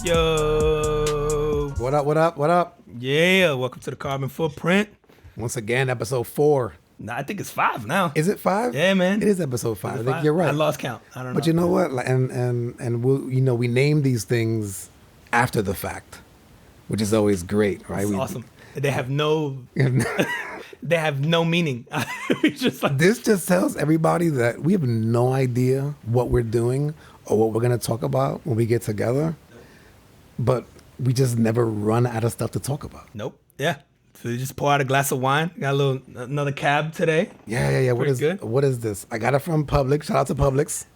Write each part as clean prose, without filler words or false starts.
Yo. What up, what up, what up? Yeah, welcome to the Carbon Footprint. Once again, episode 4. Nah, I think it's 5 now. Is it 5? Yeah, man. It is episode 5. I think 5? you're right. I lost count. I don't know. But you know what? And we name these things after the fact, which is always great, right? It's awesome. They have no they have no meaning. It's just like This just tells everybody that we have no idea what we're doing or what we're going to talk about when we get together. But we just never run out of stuff to talk about. Nope. Yeah. So you just pour out a glass of wine. Got another cab today. Yeah. What Pretty is this? I got it from Publix. Shout out to Publix.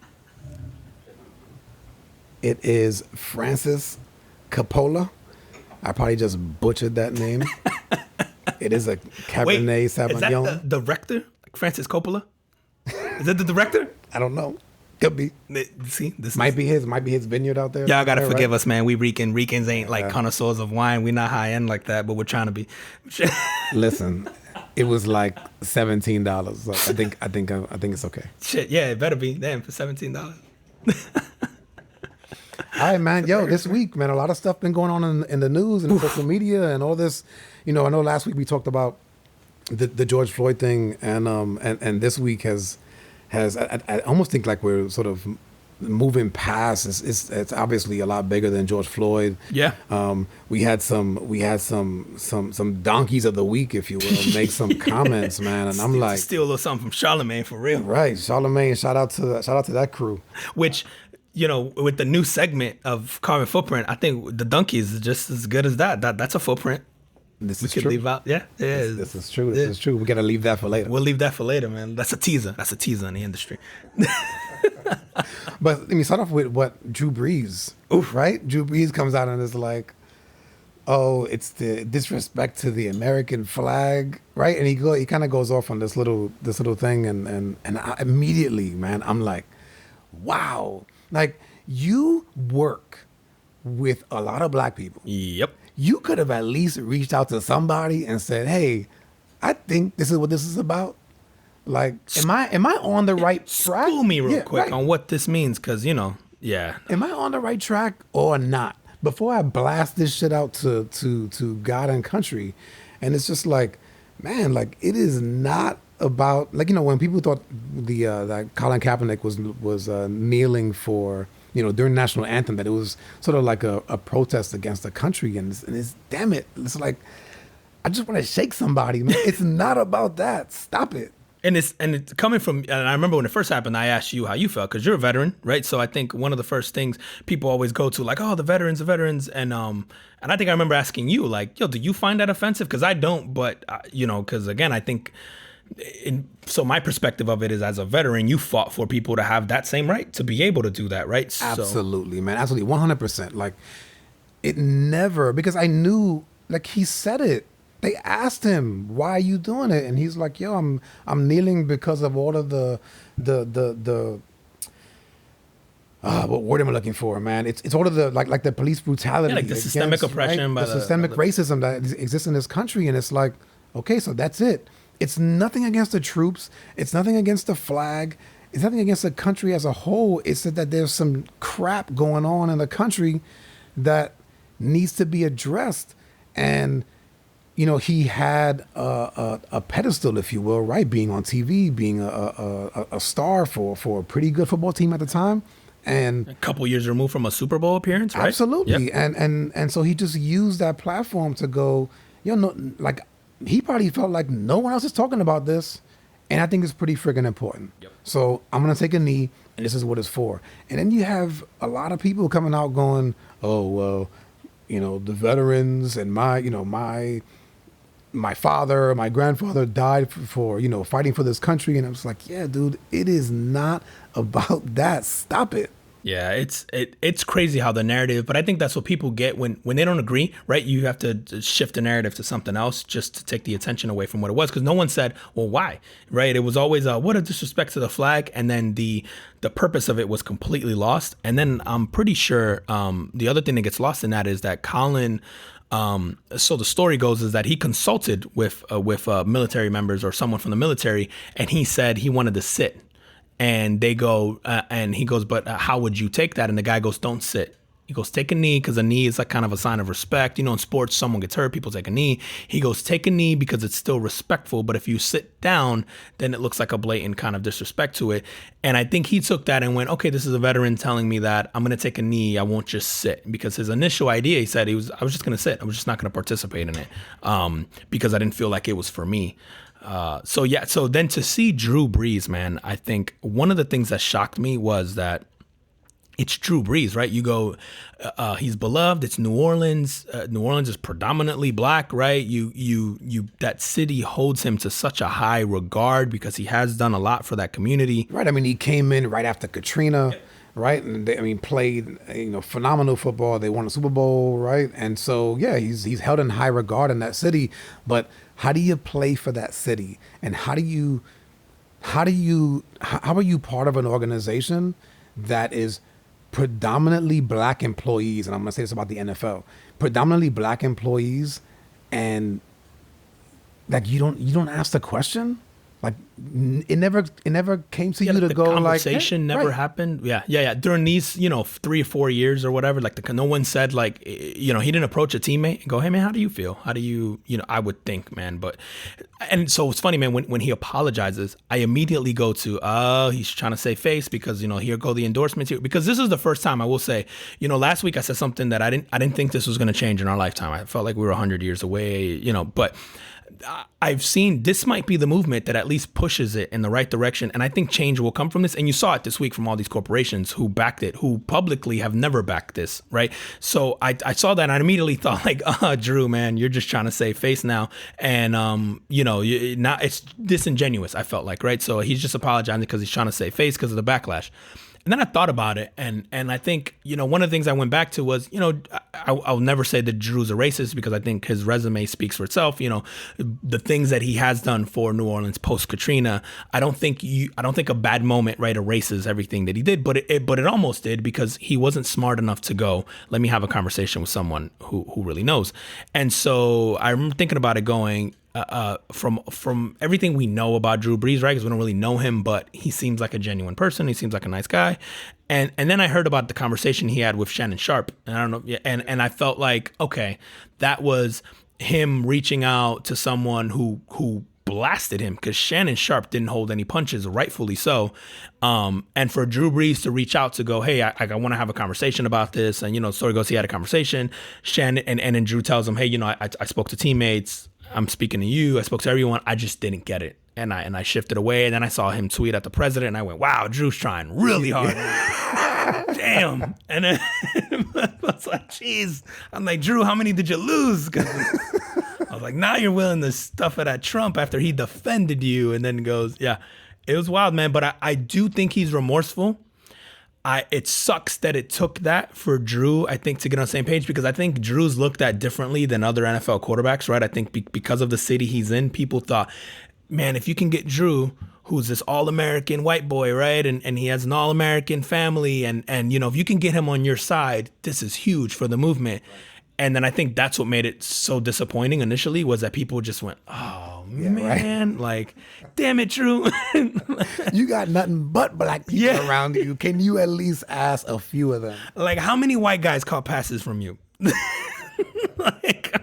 It is Francis Coppola. I probably just butchered that name. It is a Cabernet Sauvignon. Is that the director? Like Francis Coppola? Is that the director? I don't know. Could be. See, this Might be his vineyard out there. Y'all gotta forgive right? us, man. We Ricans ain't like connoisseurs of wine. We not high end like that, but we're trying to be. Listen, it was like $17. So I think it's okay. Shit, yeah, it better be. Damn, for $17. All right, man. Yo, this week, man, a lot of stuff been going on in the news and social media and all this. You know, I know last week we talked about the George Floyd thing, and this week has I almost think like we're sort of moving past. It's obviously a lot bigger than George Floyd. Yeah. We had some donkeys of the week, if you will, make some comments, man, and I'm like, steal a little something from Charlemagne for real. right, Charlemagne. Shout out to that crew. Which, you know, with the new segment of Carbon Footprint, I think the donkeys is just as good as that. That's a footprint. This We is could true. leave out. Yeah, yeah. This is true. This is true. We gotta leave that for later. We'll leave that for later, man. That's a teaser. That's a teaser in the industry. But let me start off with what Drew Brees. Right? Drew Brees comes out and is like, "Oh, it's the disrespect to the American flag," right? And he kind of goes off on this little thing, and I immediately, man, I'm like, "Wow!" Like, you work with a lot of black people. Yep. You could have at least reached out to somebody and said, "Hey, I think this is what this is about." Like, am I on the right track? School me real Yeah, quick right. on what this means, because, you know, yeah. Am I on the right track or not? Before I blast this shit out to God and country. And it's just like, man, like, it is not about, like, you know, when people thought that Colin Kaepernick was kneeling for, you know, during the national anthem, that it was sort of like a protest against the country. And it's damn it. It's like, I just want to shake somebody, man. It's not about that. Stop it. And it's coming from, and I remember when it first happened, I asked you how you felt, because you're a veteran, right? So I think one of the first things people always go to, like, oh, the veterans, and I think I remember asking you, like, yo, do you find that offensive? Because I don't, but you know, because again, I think, so my perspective of it is, as a veteran, you fought for people to have that same right to be able to do that, right? Absolutely, man, absolutely, 100%. Like, it never, because I knew, like, he said it. They asked him, "Why are you doing it?" And he's like, "Yo, I'm kneeling because of all of the what word am I looking for, man? It's all of the like the police brutality, like the systemic oppression, right? by the systemic racism that exists in this country." And it's like, okay, so that's it. It's nothing against the troops. It's nothing against the flag. It's nothing against the country as a whole. It's that there's some crap going on in the country that needs to be addressed. And you know, he had a pedestal, if you will, right? Being on TV, being a star for a pretty good football team at the time. And a couple years removed from a Super Bowl appearance, right? Absolutely. Yep. And so he just used that platform to go, you know, like, he probably felt like no one else is talking about this. And I think it's pretty friggin' important. Yep. So I'm going to take a knee, and this is what it's for. And then you have a lot of people coming out going, "Oh, well, you know, the veterans and my father, my grandfather died for, you know, fighting for this country." And I was like, yeah, dude, it is not about that. Stop it. Yeah, it's crazy how the narrative, but I think that's what people get when they don't agree, right? You have to shift the narrative to something else just to take the attention away from what it was, because no one said, well, why, right? It was always what a disrespect to the flag, and then the purpose of it was completely lost. And then I'm pretty sure the other thing that gets lost in that is that Colin, so the story goes is that he consulted with military members or someone from the military, and he said he wanted to sit. And they go, and he goes, "But how would you take that?" And the guy goes, "Don't sit." He goes, take a knee, because a knee is like kind of a sign of respect. You know, in sports, someone gets hurt, people take a knee. He goes, take a knee because it's still respectful. But if you sit down, then it looks like a blatant kind of disrespect to it. And I think he took that and went, okay, this is a veteran telling me that I'm going to take a knee. I won't just sit. Because his initial idea, he said, I was just going to sit. I was just not going to participate in it because I didn't feel like it was for me. So then to see Drew Brees, man, I think one of the things that shocked me was that it's Drew Brees, right? You go, he's beloved. It's New Orleans. New Orleans is predominantly black, right? That city holds him to such a high regard because he has done a lot for that community. Right. I mean, he came in right after Katrina, right? And played, phenomenal football. They won a Super Bowl, right? And so, yeah, he's held in high regard in that city. But how do you play for that city? And how are you part of an organization that is predominantly black employees? And I'm going to say this about the NFL, predominantly black employees, and like you don't ask the question. Like it never came to you to go like conversation never happened. Yeah. During these 3 or 4 years or whatever, like no one said like he didn't approach a teammate and go, hey man, how do you feel? How do you I would think, man, and so it's funny, man, when he apologizes, I immediately go to he's trying to save face because here go the endorsements here, because this is the first time I will say, last week I said something that I didn't think this was going to change in our lifetime. I felt like we were 100 years away, but I've seen this might be the movement that at least pushes it in the right direction. And I think change will come from this. And you saw it this week from all these corporations who backed it, who publicly have never backed this, right? So I saw that and I immediately thought like, Drew, man, you're just trying to save face now. And, now it's disingenuous, I felt like, right? So he's just apologizing because he's trying to save face because of the backlash. And then I thought about it, and I think, one of the things I went back to was, I'll never say that Drew's a racist because I think his resume speaks for itself. The things that he has done for New Orleans post Katrina, I don't think a bad moment, right, erases everything that he did, but it almost did, because he wasn't smart enough to go, let me have a conversation with someone who really knows. And so I remember thinking about it going, from everything we know about Drew Brees, right? Because we don't really know him, but he seems like a genuine person. He seems like a nice guy. And then I heard about the conversation he had with Shannon Sharpe. And I don't know. And I felt like, okay, that was him reaching out to someone who blasted him, because Shannon Sharpe didn't hold any punches, rightfully so. And for Drew Brees to reach out to go, hey, I want to have a conversation about this. And, story goes, he had a conversation. Shannon, and then Drew tells him, hey, I spoke to teammates. I'm speaking to you. I spoke to everyone. I just didn't get it. And I shifted away. And then I saw him tweet at the president. And I went, wow, Drew's trying really hard. Damn. And then I was like, geez. I'm like, Drew, how many did you lose? Because I was like, now you're willing to stuff it at Trump after he defended you. And then goes, yeah, it was wild, man. But I do think he's remorseful. It sucks that it took that for Drew, I think, to get on the same page, because I think Drew's looked at differently than other NFL quarterbacks, right? I think because of the city he's in, people thought, man, if you can get Drew, who's this all-American white boy, right? And he has an all-American family, and if you can get him on your side, this is huge for the movement. Right. And then I think that's what made it so disappointing initially, was that people just went, oh, man, right? Like, damn it, Drew. You got nothing but black people around you. Can you at least ask a few of them? Like, how many white guys caught passes from you? Like,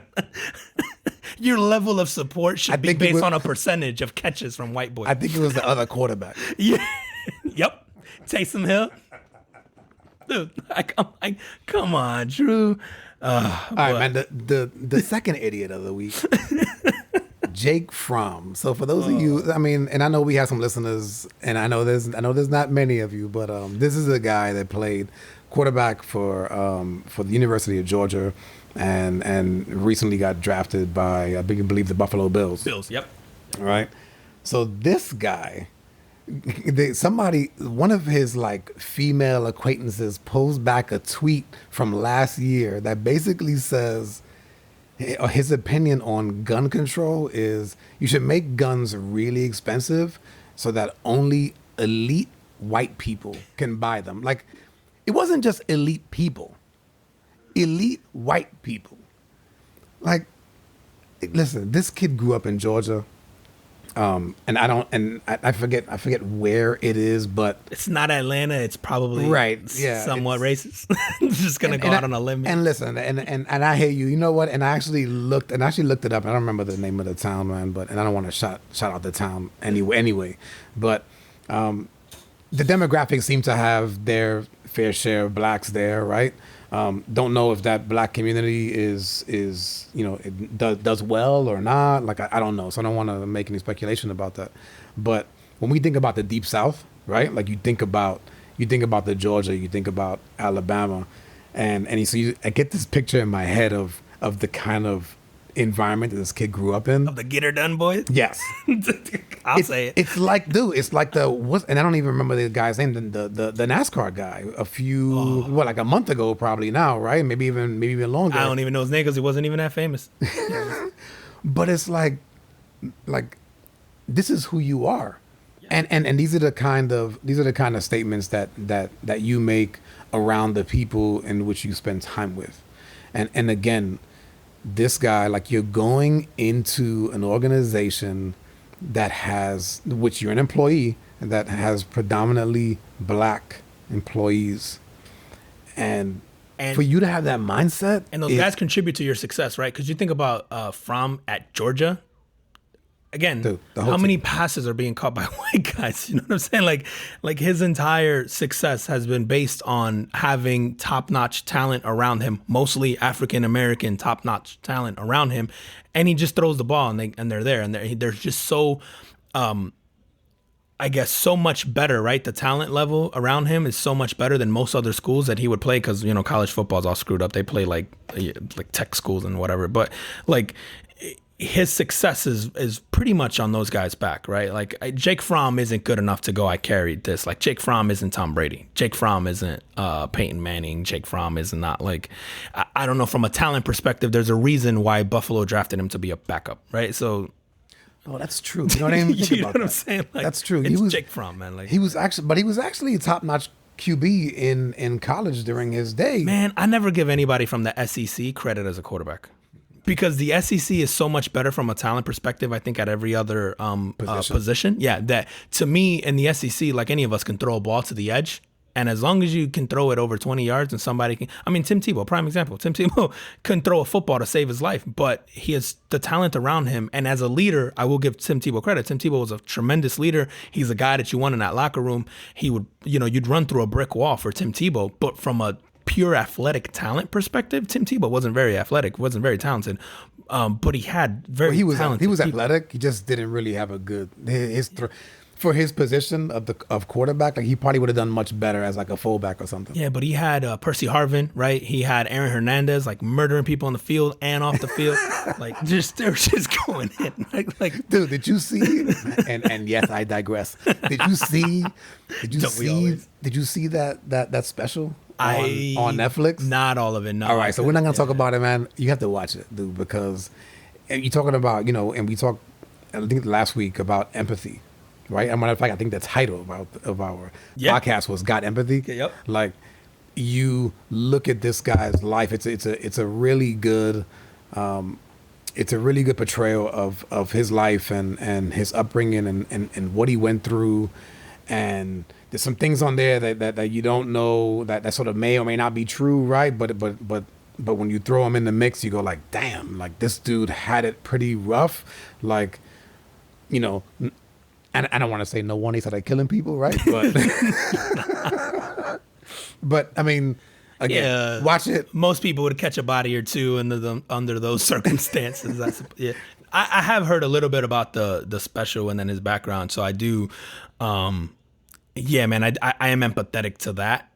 your level of support should be based on a percentage of catches from white boys. I think it was the other quarterback. Yeah. Yep. Taysom Hill. Dude, come on, Drew. All right, man. The second idiot of the week, Jake Fromm. So for those of you, and I know we have some listeners, and I know there's not many of you, but this is a guy that played quarterback for the University of Georgia, and recently got drafted by, I believe, the Buffalo Bills. Bills, yep. All right. So this guy, one of his like female acquaintances posed back a tweet from last year that basically says his opinion on gun control is you should make guns really expensive so that only elite white people can buy them. Like, it wasn't just elite people, elite white people. Like, listen, this kid grew up in Georgia. And I forget where it is, but It's not Atlanta. It's probably right, yeah, somewhat racist. Just gonna go out on a limb. And listen, and I hear you. You know what? And I actually looked it up. I don't remember the name of the town, man. But and I don't want to shout out the town anyway. But the demographics seem to have their fair share of blacks there, right? Don't know if that black community is it does well or not. Like I don't know, so I don't want to make any speculation about that. But when we think about the Deep South, right? Like you think about the Georgia, you think about Alabama, and I get this picture in my head of the kind of environment that this kid grew up in. Of the get her done boys? Yes. I'll say it. It's like, dude, it's like and I don't even remember the guy's name, the NASCAR guy, like a month ago probably now, right? Maybe even longer. I don't even know his name because he wasn't even that famous. But it's like this is who you are. And these are the kind of statements that you make around the people in which you spend time with. And again, this guy, like, you're going into an organization which you're an employee, that has predominantly black employees. And for you to have that mindset. And those guys contribute to your success, right? Because you think about Fromm at Georgia. Again, Dude, how many passes are being caught by white guys? You know what I'm saying? Like his entire success has been based on having top-notch talent around him, mostly African-American top-notch talent around him, and he just throws the ball and they're there, and they're just so, I guess, so much better, right? The talent level around him is so much better than most other schools that he would play, because college football is all screwed up. They play like tech schools and whatever, but like, his success is pretty much on those guys' back, right? Like Jake Fromm isn't good enough to go, I carried this. Like Jake Fromm isn't Tom Brady. Jake Fromm isn't Peyton Manning. Jake Fromm is not like, I don't know, from a talent perspective, there's a reason why Buffalo drafted him to be a backup, right? So, oh, that's true. You know what I mean? You know what I'm saying? Like, that's true. It's Jake Fromm, man. Like he was actually a top-notch QB in college during his day. Man, I never give anybody from the SEC credit as a quarterback. Because the SEC is so much better from a talent perspective, I think, at every other position. Yeah, that to me in the SEC, like, any of us can throw a ball to the edge. And as long as you can throw it over 20 yards and somebody can, I mean, Tim Tebow, prime example. Tim Tebow couldn't throw a football to save his life, but he has the talent around him. And as a leader, I will give Tim Tebow credit. Tim Tebow was a tremendous leader. He's a guy that you want in that locker room. He would, you'd run through a brick wall for Tim Tebow, but from a pure athletic talent perspective, Tim Tebow wasn't very athletic, wasn't very talented, but he had very talented. He was people. athletic. He just didn't really have a good for his position of quarterback. Like, he probably would have done much better as like a fullback or something. Yeah, but he had Percy Harvin, right? He had Aaron Hernandez, like, murdering people on the field and off the field, like they were just going in. Like, dude, did you see? And yes, I digress. Did you see that special? On Netflix? Not all of it, no. All right, so we're not going to talk about it, man. You have to watch it, dude, because you're talking about, and we talked, I think, last week about empathy, right? As a matter of fact, I think the title of our podcast was "Got Empathy." Yep. Like, you look at this guy's life. It's a really good portrayal of his life and his upbringing and what he went through. And there's some things on there that you don't know that sort of may or may not be true, right? But when you throw them in the mix, you go like, damn, like, this dude had it pretty rough. Like, and I don't want to say no one, he started killing people, right? But but I mean, again, watch it. Most people would catch a body or two under those circumstances. I have heard a little bit about the special and then his background, so I do. Yeah, man, I am empathetic to that.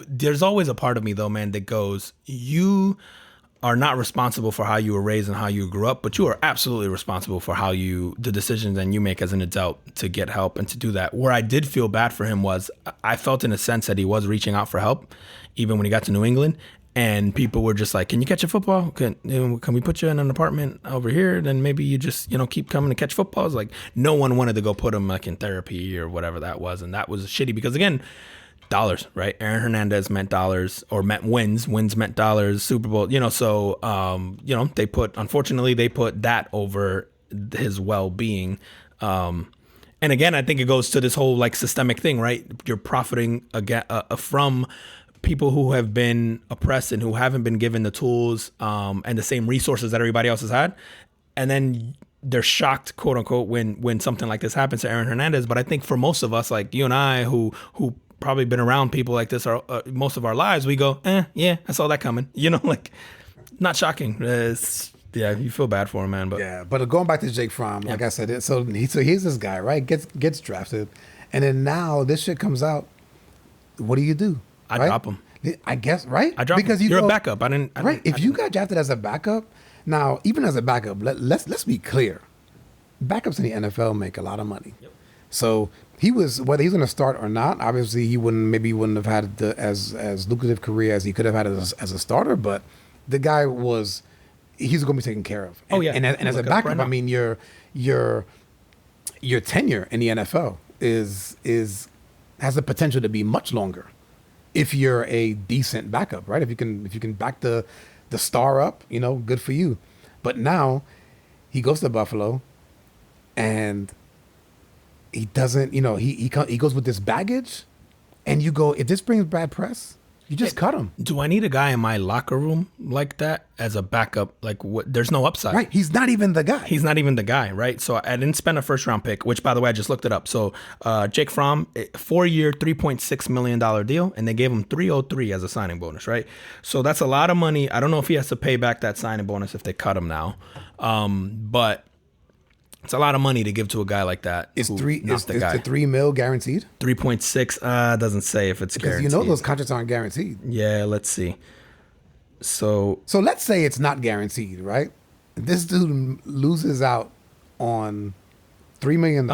There's always a part of me, though, man, that goes, you are not responsible for how you were raised and how you grew up, but you are absolutely responsible for the decisions that you make as an adult to get help and to do that. Where I did feel bad for him was I felt in a sense that he was reaching out for help, even when he got to New England. And people were just like, can you catch a football? Can we put you in an apartment over here? Then maybe you just, keep coming to catch football. It's like, no one wanted to go put him like in therapy or whatever that was. And that was shitty because, again, dollars, right? Aaron Hernandez meant dollars, or meant wins. Wins meant dollars, Super Bowl, so, unfortunately they put that over his well-being. And again, I think it goes to this whole like systemic thing, right? You're profiting again from people who have been oppressed and who haven't been given the tools and the same resources that everybody else has had, and then they're shocked, quote unquote, when something like this happens to Aaron Hernandez. But I think for most of us, like you and I, who probably been around people like this most of our lives, we go, yeah, I saw that coming. Like not shocking. Yeah, you feel bad for him, man. But yeah, but going back to Jake Fromm, like I said, so here's this guy, right? Gets drafted, and then now this shit comes out. What do? I drop him. I guess, right? I drop because him. You're a backup. If you got drafted as a backup, now even as a backup, let's be clear. Backups in the NFL make a lot of money. Yep. So whether he's going to start or not. Obviously, he wouldn't have had as lucrative career as he could have had as a starter. But the guy he's going to be taken care of. And as a backup, I mean, your tenure in the NFL has the potential to be much longer if you're a decent backup, right? If you can back the star up, good for you. But now he goes to Buffalo, and he doesn't, he goes with this baggage, and you go, if this brings bad press, you just cut him. Do I need a guy in my locker room like that as a backup? Like, what? There's no upside. Right. He's not even the guy. Right. So I didn't spend a first round pick, which, by the way, I just looked it up. So Jake Fromm, 4-year, $3.6 million deal, and they gave him $303 as a signing bonus. Right. So that's a lot of money. I don't know if he has to pay back that signing bonus if they cut him now. But it's a lot of money to give to a guy like that. Is the $3 million guaranteed? 3.6 doesn't say if it's guaranteed. Because those contracts aren't guaranteed. Yeah, let's see. So let's say it's not guaranteed, right? This dude loses out on $3 million.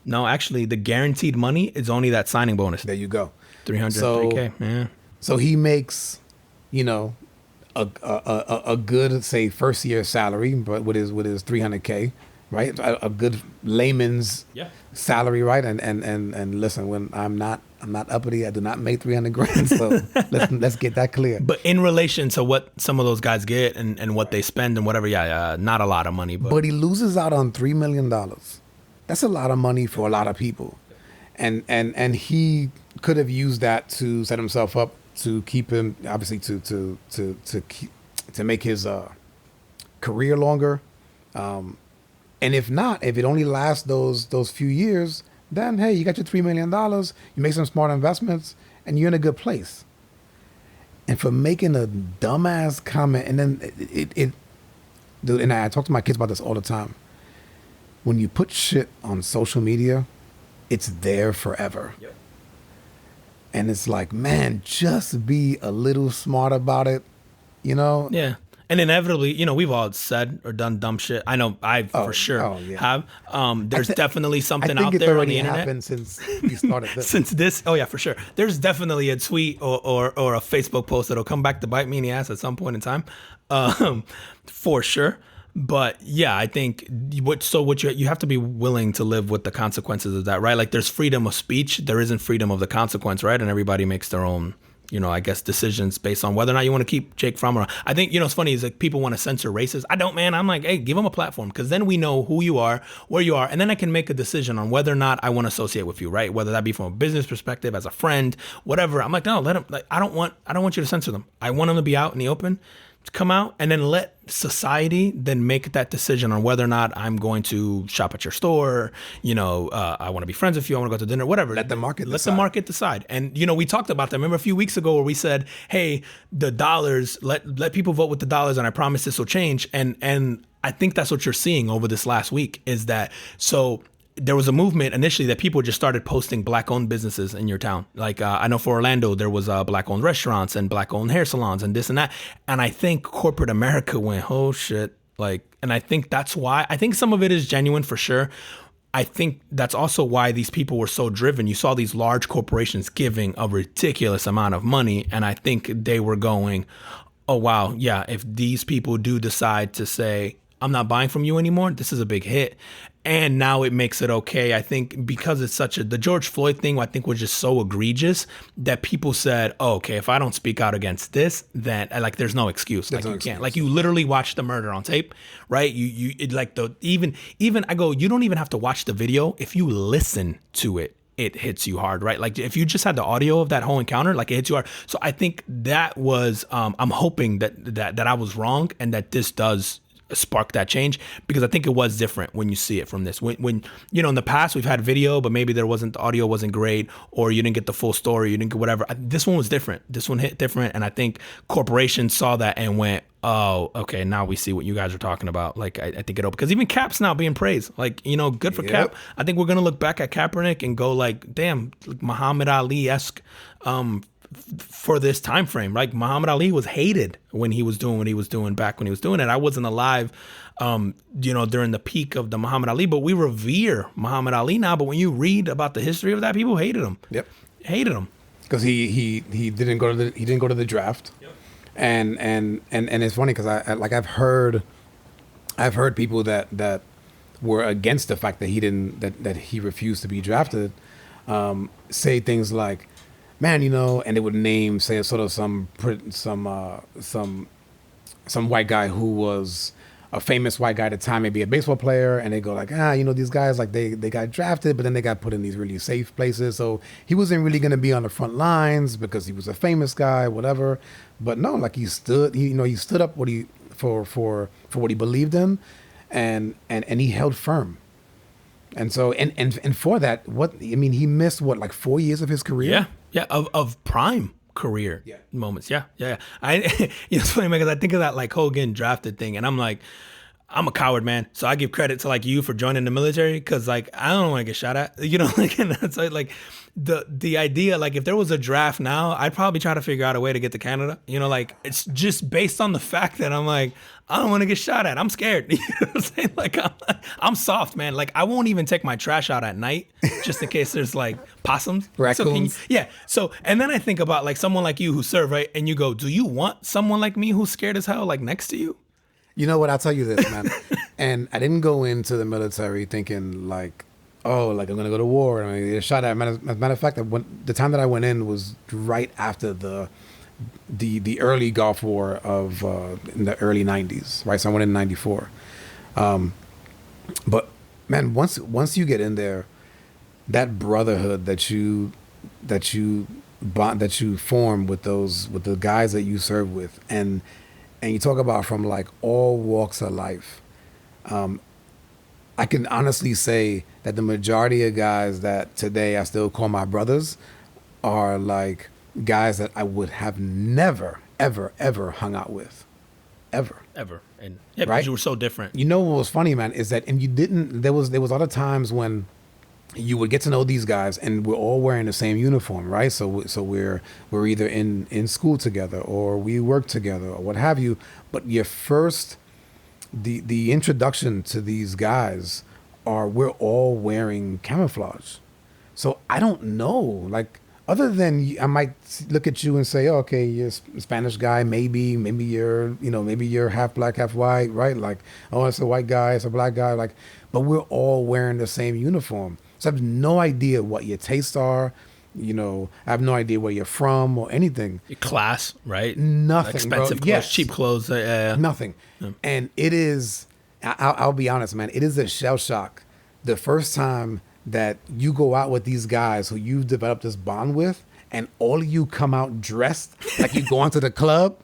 No, actually, the guaranteed money is only that signing bonus. There you go. $303K. Yeah. So he makes, a good, say, first year salary, but with his $300K. Right, a good layman's salary, right? And listen, when I'm not uppity, I do not make $300,000. So let's get that clear. But in relation to what some of those guys get and what they spend and whatever, not a lot of money. But he loses out on $3 million. That's a lot of money for a lot of people, and he could have used that to set himself up to keep him, obviously to make his career longer. And if not, if it only lasts those few years, then hey, you got your $3 million, you make some smart investments, and you're in a good place. And for making a dumbass comment, and then dude, and I talk to my kids about this all the time. When you put shit on social media, it's there forever. Yep. And it's like, man, just be a little smart about it, Yeah. And inevitably, we've all said or done dumb shit. I know I for sure have. There's definitely something out there on the internet. Happened since we started this. Since this, for sure. There's definitely a tweet or a Facebook post that'll come back to bite me in the ass at some point in time, for sure. But yeah, I think what you have to be willing to live with the consequences of that, right? Like there's freedom of speech, there isn't freedom of the consequence, right? And everybody makes their own, I guess decisions based on whether or not you want to keep Jake Fromm around. I think, it's funny is like people want to censor races. I don't, man. I'm like, hey, give them a platform because then we know who you are, where you are, and then I can make a decision on whether or not I want to associate with you, right? Whether that be from a business perspective, as a friend, whatever. I'm like, no, let them. Like, I don't want you to censor them. I want them to be out in the open, to come out, and then let society then make that decision on whether or not I'm going to shop at your store. I want to be friends with you. I want to go to dinner, whatever. Let the market decide. And, we talked about that. Remember a few weeks ago where we said, hey, the dollars, let people vote with the dollars. And I promise this will change. And I think that's what you're seeing over this last week is that. So there was a movement initially that people just started posting black-owned businesses in your town. Like I know for Orlando, there was black-owned restaurants and black-owned hair salons and this and that. And I think corporate America went, oh shit. And I think that's why. I think some of it is genuine for sure. I think that's also why these people were so driven. You saw these large corporations giving a ridiculous amount of money. And I think they were going, oh, wow, yeah, if these people do decide to say, I'm not buying from you anymore, this is a big hit. And now it makes it okay. I think because it's the George Floyd thing, I think was just so egregious that people said, oh, okay, if I don't speak out against this, then like there's no excuse. Like you can't. Like you literally watched the murder on tape, right? Even I go, you don't even have to watch the video. If you listen to it, it hits you hard, right? Like if you just had the audio of that whole encounter, like it hits you hard. So I think that was, I'm hoping that I was wrong and that this does spark that change, because I think it was different when you see it from this. When in the past we've had video, but maybe the audio wasn't great, or you didn't get the full story, you didn't get whatever. This one was different. This one hit different, and I think corporations saw that and went, oh, okay, now we see what you guys are talking about. Like I think it opened, because even Cap's now being praised. Like good for Cap. I think we're gonna look back at Kaepernick and go like, damn, like Muhammad Ali-esque. For this time frame, like Muhammad Ali was hated when he was doing what he was doing back when he was doing it. I wasn't alive, during the peak of the Muhammad Ali, but we revere Muhammad Ali now. But when you read about the history of that, people hated him. Yep, hated him because he didn't go to the draft. Yep. And it's funny because I've heard people that were against the fact that he refused to be drafted, say things like, man, and they would name, say, sort of some white guy who was a famous white guy at the time, maybe a baseball player, and they go like, these guys, like they got drafted, but then they got put in these really safe places, so he wasn't really going to be on the front lines because he was a famous guy, whatever. But no, like he stood up for what he believed in, and he held firm. And so, and for that, he missed like 4 years of his career. Yeah, of prime career moments. Yeah. It's funny because I think of that like Hogan drafted thing, and I'm like, I'm a coward, man. So I give credit to like you for joining the military, because like I don't want to get shot at, like, and that's like the idea. Like if there was a draft now, I'd probably try to figure out a way to get to Canada. Like it's just based on the fact that I'm like, I don't want to get shot at. I'm scared. You know what I'm saying? Like I'm soft, man. Like I won't even take my trash out at night just in case there's like possums, raccoons. So and then I think about like someone like you who served, right? And you go, do you want someone like me who's scared as hell like next to you? You know what? I'll tell you this, man. And I didn't go into the military thinking like, oh, like I'm gonna go to war and I'm gonna get shot at. As a matter of fact, the time that I went in was right after the early Gulf War of in the early '90s, right? So I went in '94. But man, once you get in there, that brotherhood that you form with the guys that you serve with, and you talk about from like all walks of life. I can honestly say that the majority of guys that today I still call my brothers are like guys that I would have never, ever, ever hung out with. Ever. And right? Because you were so different. You know what was funny, man, is that, and you didn't, there was other times when you would get to know these guys and we're all wearing the same uniform, right? So we're either in school together or we work together or what have you. But your first, the introduction to these guys we're all wearing camouflage. So I don't know, like, other than I might look at you and say, oh, okay, you're a Spanish guy, maybe you're half black, half white, right? Like, oh, it's a white guy, it's a black guy, like, but we're all wearing the same uniform. So I have no idea what your tastes are. I have no idea where you're from or anything. Your class, right? Nothing, expensive bro. clothes, Yes. cheap clothes. Nothing. Yeah. And it is, I'll be honest, man, it is a shell shock the first time that you go out with these guys who you've developed this bond with, and all of you come out dressed like you go into the club.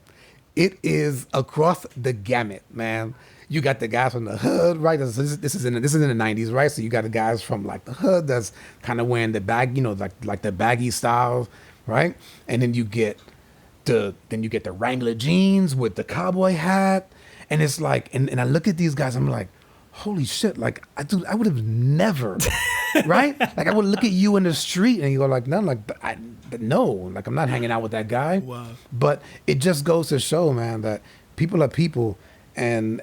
It is across the gamut, man. You got the guys from the hood, right? This is in the 90s, right? So you got the guys from like the hood that's kind of wearing the bag, like the baggy style, right? And then you get the Wrangler jeans with the cowboy hat, and it's like, and I look at these guys, I'm like, holy shit! Like I would have never, right? Like I would look at you in the street and you go like, no, like no, like I'm not hanging out with that guy. Wow. But it just goes to show, man, that people are people. And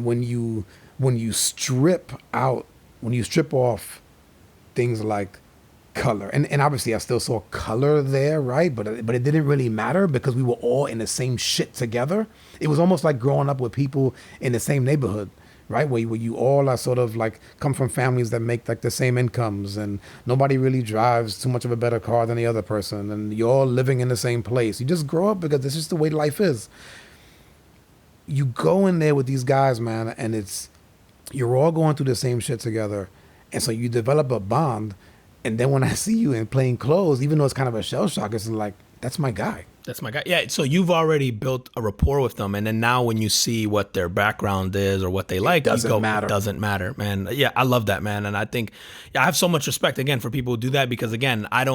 when you strip off things like color, and obviously I still saw color there, right? But it didn't really matter because we were all in the same shit together. It was almost like growing up with people in the same neighborhood, right? Where you all are sort of like come from families that make like the same incomes, and nobody really drives too much of a better car than the other person, and you're all living in the same place. You just grow up because this is the way life is. You go in there with these guys, man, and you're all going through the same shit together, and so you develop a bond. And then when I see you in plain clothes, even though it's kind of a shell shock, it's like, that's my guy. That's my guy. Yeah. So you've already built a rapport with them. And then now when you see what their background is or what they like, doesn't matter. It doesn't matter, man. Yeah. I love that, man. And I think, I have so much respect again for people who do that, because again, I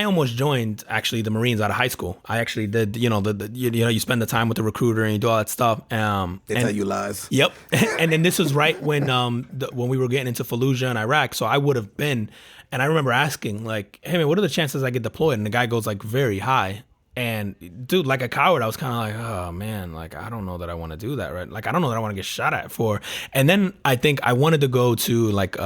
almost joined actually the Marines out of high school. I actually did, you spend the time with the recruiter and you do all that stuff. They tell you lies. Yep. And then this was right when we were getting into Fallujah and Iraq. So I would have been, and I remember asking like, hey man, what are the chances I get deployed? And the guy goes like, very high. And dude, like a coward, I was kind of like, oh man, like I don't know that I want to do that, right? Like I don't know that I want to get shot at for. And then I think I wanted to go to like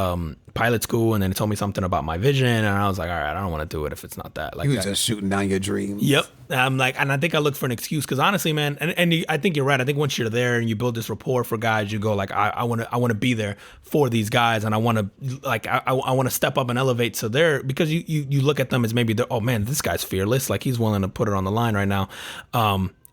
pilot school, and then it told me something about my vision, and I was like, all right, I don't want to do it if it's not that. Like you were just shooting down your dreams. Yep. I'm like, and I think I looked for an excuse, because honestly, man, and I think you're right. I think once you're there and you build this rapport for guys, you go like, I want to be there for these guys, and I want to like I want to step up and elevate to their, because you look at them as maybe oh man, this guy's fearless, like he's willing to put it on the line right now.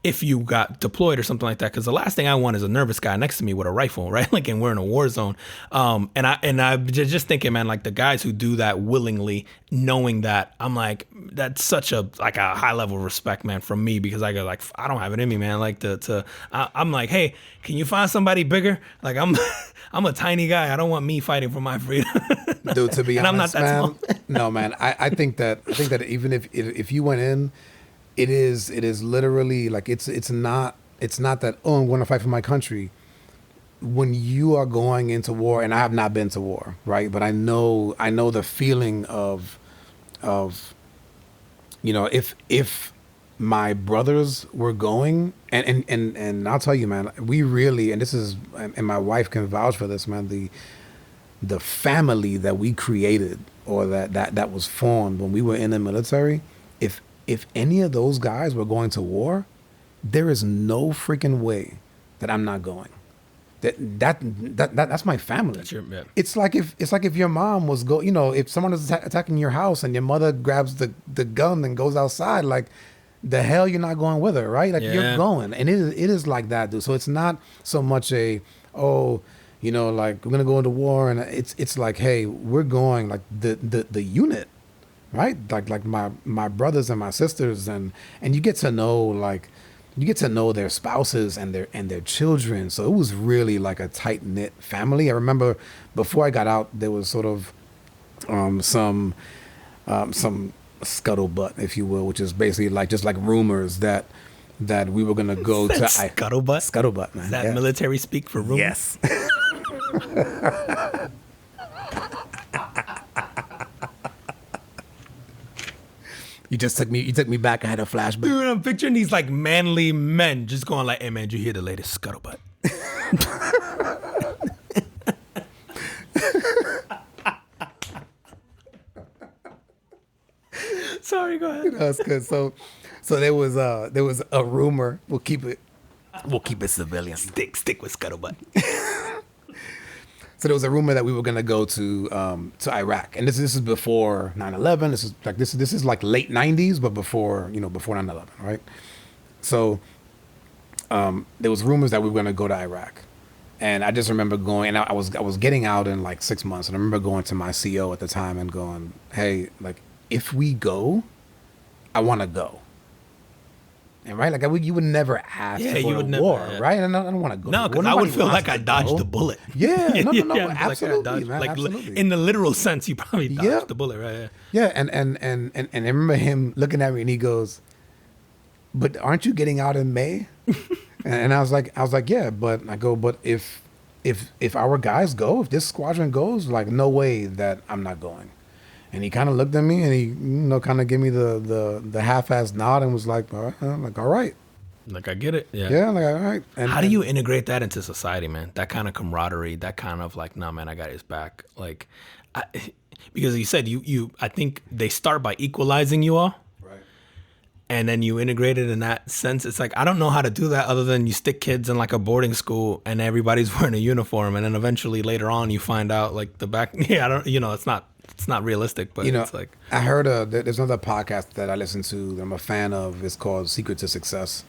If you got deployed or something like that, because the last thing I want is a nervous guy next to me with a rifle, right? Like, and we're in a war zone. And I'm just thinking, man, like the guys who do that willingly, knowing that, I'm like, that's such a high level of respect, man, from me, because I go like, I don't have it in me, man. Like I'm like, hey, can you find somebody bigger? Like I'm a tiny guy. I don't want me fighting for my freedom. Dude, to be honest, I'm not that man, small. no, man. I think that even if you went in, it is literally like it's not that, oh, I'm going to fight for my country. When you are going into war, and I have not been to war, right? But I know the feeling of if my brothers were going, and I'll tell you, man, we really, and this is, and my wife can vouch for this, man, the family that we created, or that was formed when we were in the military, if any of those guys were going to war, there is no freaking way that I'm not going. That's my family. That's your, yeah. It's like if your mom was if someone is attacking your house and your mother grabs the gun and goes outside, like the hell you're not going with her, right? Like you're going, and it is like that, dude. So it's not so much like we're gonna go into war, and it's like, hey, we're going, like the unit. Right, like my brothers and my sisters, and you get to know their spouses and their children. So it was really like a tight knit family. I remember before I got out, there was sort of some scuttlebutt, if you will, which is basically like just like rumors that we were gonna go to scuttlebutt, man. Is that military speak for rumors? Yes. You took me back. I had a flashback. Dude, I'm picturing these like manly men just going like, hey man, did you hear the latest scuttlebutt? Sorry, go ahead. That's good. So there was a rumor. We'll keep it civilian. Stick with scuttlebutt. So there was a rumor that we were going to go to Iraq, and this is before 9/11. This is like late 90s, but before 9/11, right? So there was rumors that we were going to go to Iraq, and I just remember going, and I was getting out in like 6 months, and I remember going to my CO at the time and going, hey, like if we go, I want to go. And right, like you would never ask for a war, right? And I don't want to go. No, because I would feel like I dodged the bullet. Yeah, no, like absolutely, man, absolutely. In the literal sense, you probably dodged the bullet, right? Yeah, and I remember him looking at me, and he goes, "But aren't you getting out in May?" and I was like, yeah, but if our guys go, if this squadron goes, like no way that I'm not going. And he kind of looked at me, and he, kind of gave me the half-assed nod and was like, all right. Like, I get it. Yeah. Yeah, like, all right. And how do you integrate that into society, man? That kind of camaraderie, that kind of like, nah, man, I got his back. Like, because you said I think they start by equalizing you all. Right. and then you integrate it in that sense. It's like, I don't know how to do that other than you stick kids in like a boarding school and everybody's wearing a uniform, and then eventually later on you find out like the back. Yeah, I don't. It's not realistic, but it's like, I heard there's another podcast that I listen to that I'm a fan of. It's called Secret to Success,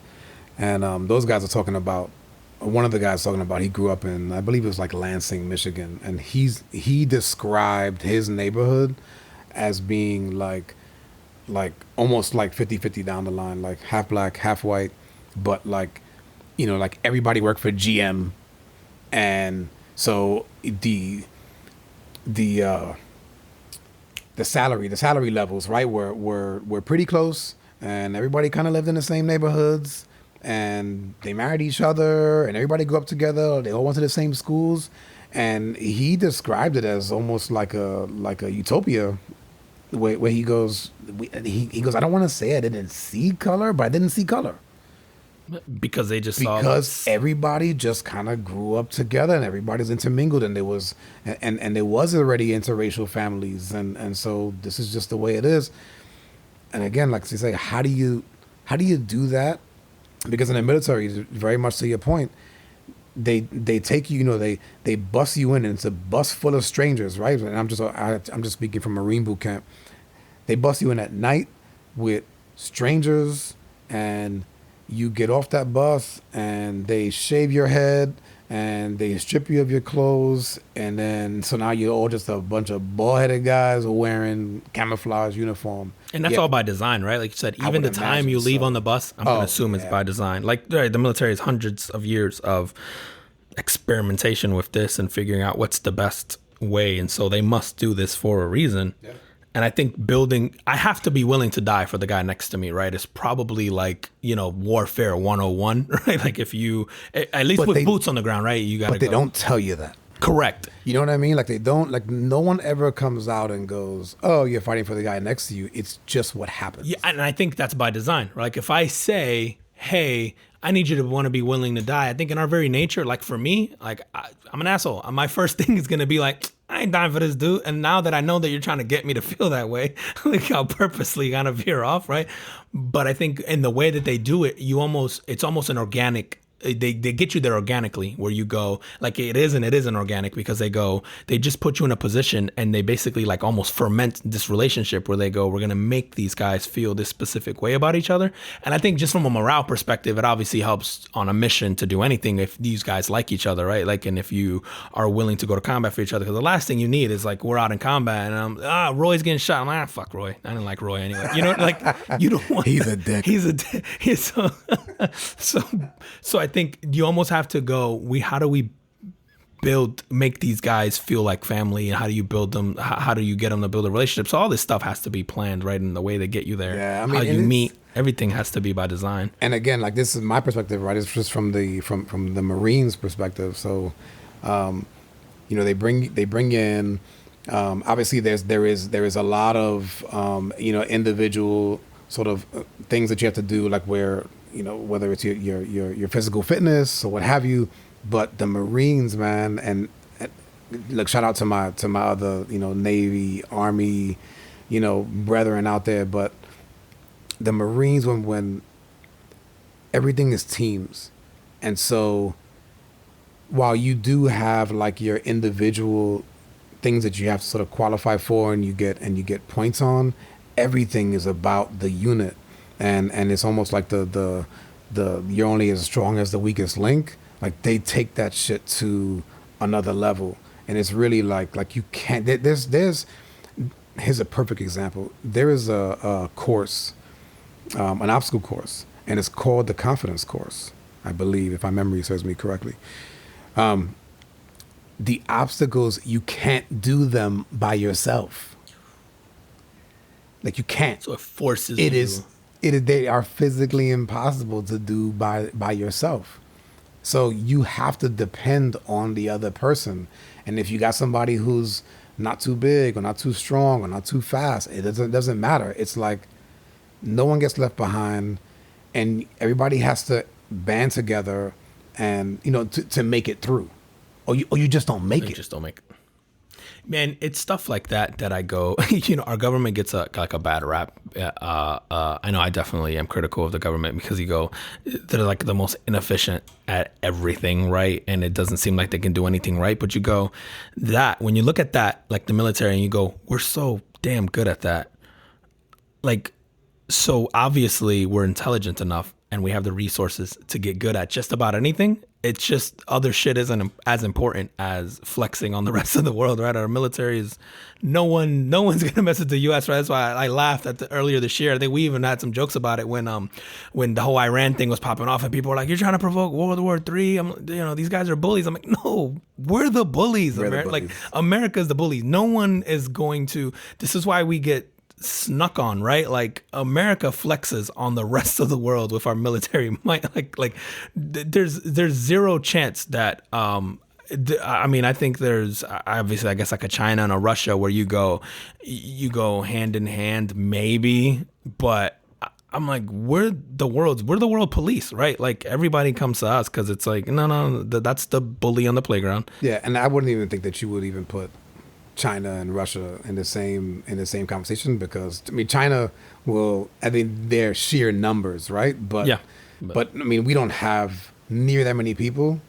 and those guys are talking about. One of the guys talking about, he grew up in, I believe it was like Lansing, Michigan, and he described his neighborhood as being like almost like 50-50 down the line, like half black, half white, but like, like everybody worked for GM, and so the salary levels, right, were pretty close, and everybody kind of lived in the same neighborhoods, and they married each other, and everybody grew up together. They all went to the same schools, and he described it as almost like a utopia. Where he goes, he goes, I don't want to say I didn't see color, but I didn't see color. Because they just saw, because everybody just kind of grew up together and everybody's intermingled, and there was already interracial families, and so this is just the way it is. And again, like you say, how do you do that? Because in the military, very much to your point, they take you, they bus you in, and it's a bus full of strangers, right? And I'm just speaking from Marine boot camp. They bus you in at night with strangers, and you get off that bus, and they shave your head, and they strip you of your clothes, and then so now you're all just a bunch of bald-headed guys wearing camouflage uniform. And that's all by design, right? Like you said, even the time you leave on the bus, I'm going to assume it's by design. Like, right, the military has hundreds of years of experimentation with this and figuring out what's the best way, and so they must do this for a reason. Yeah. And I think I have to be willing to die for the guy next to me, right? It's probably like, warfare 101, right? Like if you, at least with boots on the ground, right? You got to But they don't tell you that. Correct. You know what I mean? Like they don't, like no one ever comes out and goes, oh, you're fighting for the guy next to you. It's just what happens. Yeah, and I think that's by design. Like if I say, hey, I need you to want to be willing to die, I think in our very nature, like for me, like I'm an asshole. My first thing is going to be like, I ain't dying for this dude. And now that I know that you're trying to get me to feel that way, like I'll purposely kind of veer off, right? But I think in the way that they do it, it's almost an organic. They get you there organically, where you go like it isn't organic, because they just put you in a position and they basically like almost ferment this relationship where they go, we're going to make these guys feel this specific way about each other. And I think just from a morale perspective, it obviously helps on a mission to do anything if these guys like each other, right? Like, and if you are willing to go to combat for each other, because the last thing you need is like, we're out in combat and Roy's getting shot. I'm like, fuck Roy. I didn't like Roy anyway. Like you don't want He's a dick. He's a dick. So I think you almost have to go, how do we make these guys feel like family, and how do you build them? How do you get them to build a relationship? So all this stuff has to be planned, right? In the way they get you there, how you meet, everything has to be by design. And again, like this is my perspective, right? It's just from the Marines perspective. So, they bring in, obviously there is a lot of, individual sort of things that you have to do, like where, whether it's your physical fitness or what have you, but the Marines, man, and look, shout out to my other, Navy, Army, brethren out there, but the Marines, when everything is teams, and so while you do have like your individual things that you have to sort of qualify for and you get points on, everything is about the unit. And it's almost like the you're only as strong as the weakest link. Like they take that shit to another level, and it's really like you can't. Here's a perfect example. There is a course, an obstacle course, and it's called the confidence course, I believe, if my memory serves me correctly. The obstacles, you can't do them by yourself. Like you can't. So it forces they are physically impossible to do by yourself. So you have to depend on the other person. And if you got somebody who's not too big or not too strong or not too fast, it doesn't matter. It's like no one gets left behind, and everybody has to band together and to make it through. Or you just don't make it. Just don't make it. Man, it's stuff like that I go, our government gets like a bad rap. I know I definitely am critical of the government because they're like the most inefficient at everything, right? And it doesn't seem like they can do anything right. But when you look at that, like the military, and you go, we're so damn good at that. Like, so obviously we're intelligent enough and we have the resources to get good at just about anything. It's just other shit isn't as important as flexing on the rest of the world, right? Our military is no one's gonna mess with the U.S., right? That's why I laughed earlier this year. I think we even had some jokes about it when the whole Iran thing was popping off and people were like, "You're trying to provoke World War III." These guys are bullies. I'm like, no, we're the bullies. Like America's the bullies. No one is going to. This is why we get snuck on, right? Like America flexes on the rest of the world with our military might. There's zero chance that I think there's obviously, I guess, like a China and a Russia where you go hand in hand maybe, but I'm like, we're the world police, right? Like everybody comes to us because it's like no, that's the bully on the playground. Yeah, and I wouldn't even think that you would even put China and Russia in the same conversation, because China their sheer numbers, right? But I mean, we don't have near that many people,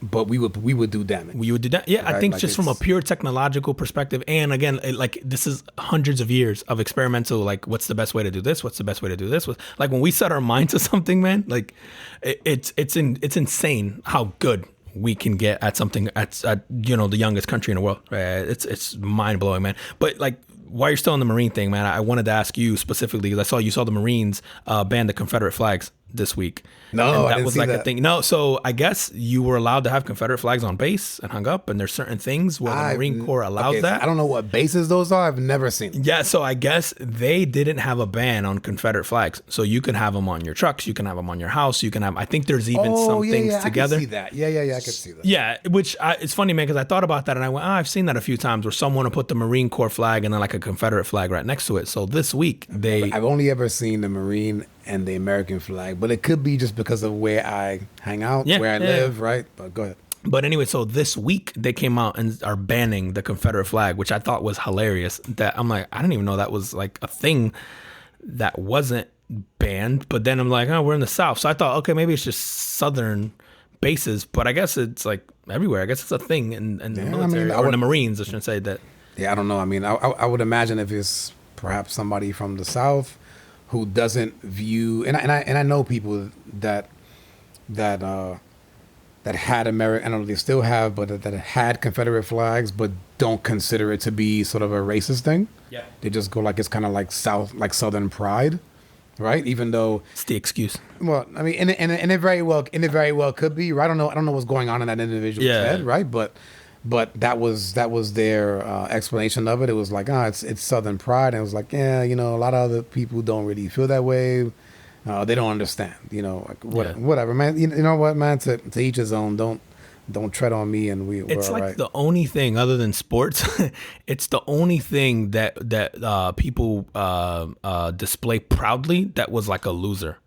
but we would do damage. We would do that. Yeah, right? I think like just from a pure technological perspective, and again, this is hundreds of years of experimental. Like, what's the best way to do this? What's the best way to do this? Like when we set our mind to something, man, like it's insane how good we can get at something at the youngest country in the world. It's mind blowing, man. But like, while you're still on the Marine thing, man, I wanted to ask you specifically because I saw the Marines ban the Confederate flags this week. No, and that was like a thing. No, so I guess you were allowed to have Confederate flags on base and hung up, and there's certain things where the Marine Corps allows that. I don't know what bases those are. I've never seen them. Yeah, so I guess they didn't have a ban on Confederate flags. So you can have them on your trucks, you can have them on your house, you can have. I think there's even some things together. I can see that. Yeah, I can see that. Yeah, it's funny, man, because I thought about that and I went, I've seen that a few times where someone will put the Marine Corps flag and then like a Confederate flag right next to it. So this week I've only ever seen the Marine and the American flag, but it could be just because of where I hang out, where I live, right? But go ahead. But anyway, so this week they came out and are banning the Confederate flag, which I thought was hilarious. That I'm like, I didn't even know that was like a thing that wasn't banned. But then I'm like, oh, we're in the South. So I thought, okay, maybe it's just Southern bases, but I guess it's like everywhere. I guess it's a thing in the military, or in the Marines, I shouldn't say that. Yeah, I don't know. I mean, I would imagine if it's perhaps somebody from the South who doesn't view, and I know people that had American, I don't know if they still have, but that had Confederate flags, but don't consider it to be sort of a racist thing. Yeah, they just go like it's kind of like Southern pride, right? Even though it's the excuse. Well, I mean, and it very well could be. Right? I don't know what's going on in that individual's head, right? But that was their explanation of it. It was like, it's Southern pride, and it was like, a lot of other people don't really feel that way. They don't understand, whatever, man. You know what, man? To each his own. Don't tread on me, and we're it's all like right. The only thing other than sports. It's the only thing that people display proudly that was like a loser.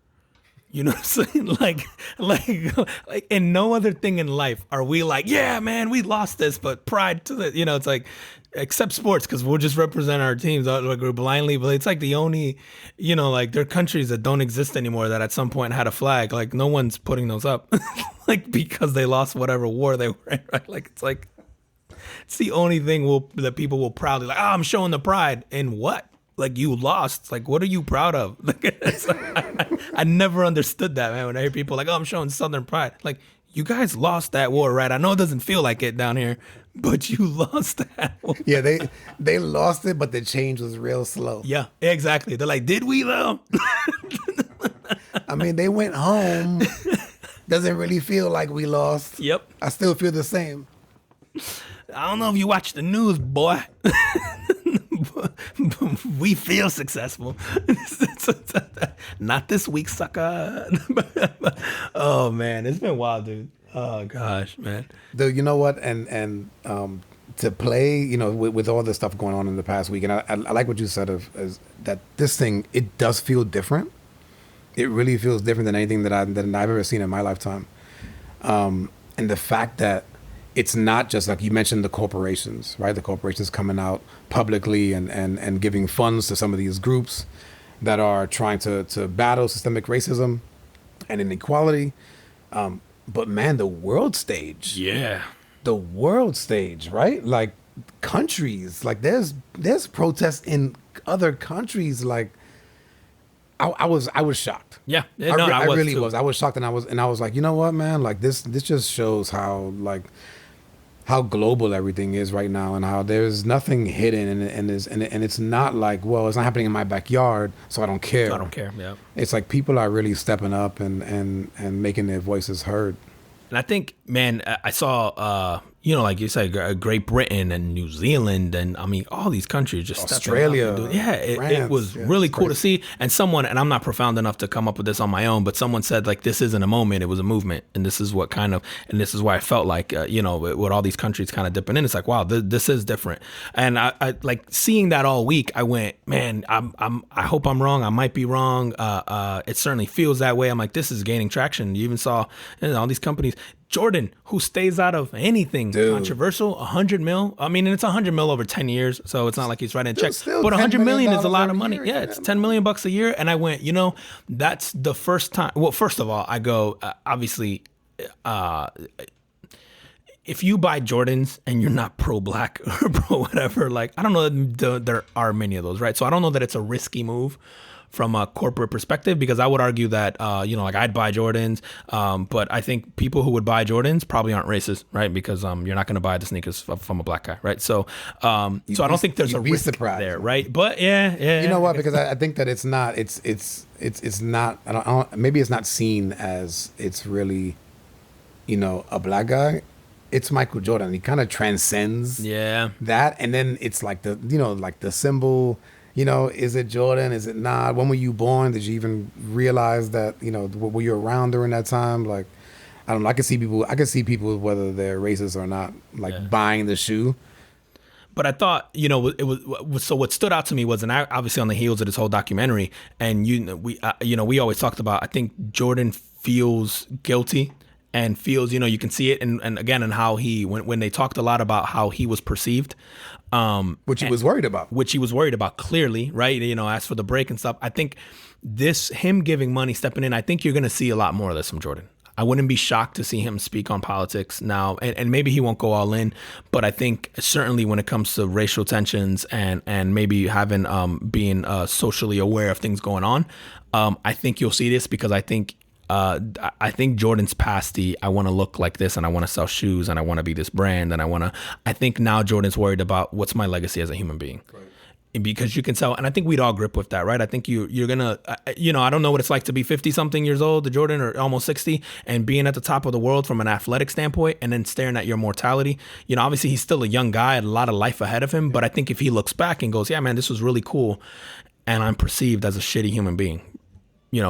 You know what I'm saying? Like in no other thing in life are we like, yeah, man, we lost this, but pride to the, it's like, except sports, because we'll just represent our teams like we're blindly, but it's like the only, like there are countries that don't exist anymore that at some point had a flag. Like no one's putting those up, like because they lost whatever war they were in, right? Like it's the only thing that people will proudly like, I'm showing the pride in what? Like you lost. Like what are you proud of? Like, I never understood that, man. When I hear people like, I'm showing Southern pride. Like you guys lost that war, right? I know it doesn't feel like it down here, but you lost that war. Yeah, they lost it, but the change was real slow. Yeah, exactly. They're like, did we though? I mean, they went home. Doesn't really feel like we lost. Yep. I still feel the same. I don't know if you watch the news, boy. We feel successful. Not this week, sucker. Oh man, it's been wild, dude. Oh gosh, man. Dude, you know what? And to play, with all this stuff going on in the past week, and I like what you said is that this thing, it does feel different. It really feels different than anything that I've ever seen in my lifetime. And the fact that it's not just like you mentioned the corporations, right? The corporations coming out publicly and giving funds to some of these groups that are trying to battle systemic racism and inequality. But man, the world stage. Yeah. The world stage, right? Like countries, like there's protests in other countries. Like I was shocked. Yeah. I really too. was. I was shocked, and I was like, you know what, man? Like this just shows how global everything is right now, and how there's nothing hidden, and it's not like, well, it's not happening in my backyard, so I don't care. I don't care. Yeah. It's like people are really stepping up and making their voices heard. And I think, man, I saw, like you said, Great Britain and New Zealand, and I mean, all these countries just Australia, stepping up. Yeah, it France, was really cool to see. And and I'm not profound enough to come up with this on my own, but someone said, like, this isn't a moment, it was a movement. And this is and this is why I felt like, with all these countries kind of dipping in, it's like, wow, this is different. And I like seeing that all week, I went, man, I hope I'm wrong. I might be wrong. It certainly feels that way. I'm like, this is gaining traction. You even saw all these companies. Jordan, who stays out of anything controversial, $100 million. I mean, and it's $100 million over 10 years, so it's not like he's writing a check. But $100 million is a lot of money. Yeah, it's $10 million a year. And I went, that's the first time. Well, first of all, I go, obviously, if you buy Jordans and you're not pro-black or pro whatever, like, I don't know that there are many of those, right? So I don't know that it's a risky move from a corporate perspective, because I would argue that, like I'd buy Jordans, but I think people who would buy Jordans probably aren't racist, right? Because you're not going to buy the sneakers from a black guy, right? So I don't think there's a risk there, right? But yeah. You know what? Because I think that it's not, it's not, I don't, maybe it's not seen as it's really, a black guy. It's Michael Jordan. He kind of transcends that. And then it's like the symbol. Is it Jordan? Is it not? When were you born? Did you even realize that, were you around during that time? Like, I don't know. I can see people, whether they're racist or not, like buying the shoe. But I thought, it was, so what stood out to me was, and obviously on the heels of this whole documentary, and we always talked about, I think Jordan feels guilty and feels, you can see it. And again, and how when they talked a lot about how he was perceived, which he was worried about, clearly, right? As for the break and stuff, I think him giving money, stepping in, I think you're going to see a lot more of this from Jordan. I wouldn't be shocked to see him speak on politics now, and maybe he won't go all in, but I think certainly when it comes to racial tensions and maybe having being socially aware of things going on, I think you'll see this, because I think Jordan's past the, I want to look like this and I want to sell shoes and I want to be this brand and I think now Jordan's worried about what's my legacy as a human being. Right. Because you can tell, and I think we'd all grip with that, right? I think you're gonna, I don't know what it's like to be 50 something years old, the Jordan, or almost 60, and being at the top of the world from an athletic standpoint, and then staring at your mortality. Obviously he's still a young guy, had a lot of life ahead of him, but I think if he looks back and goes, yeah, man, this was really cool, and I'm perceived as a shitty human being,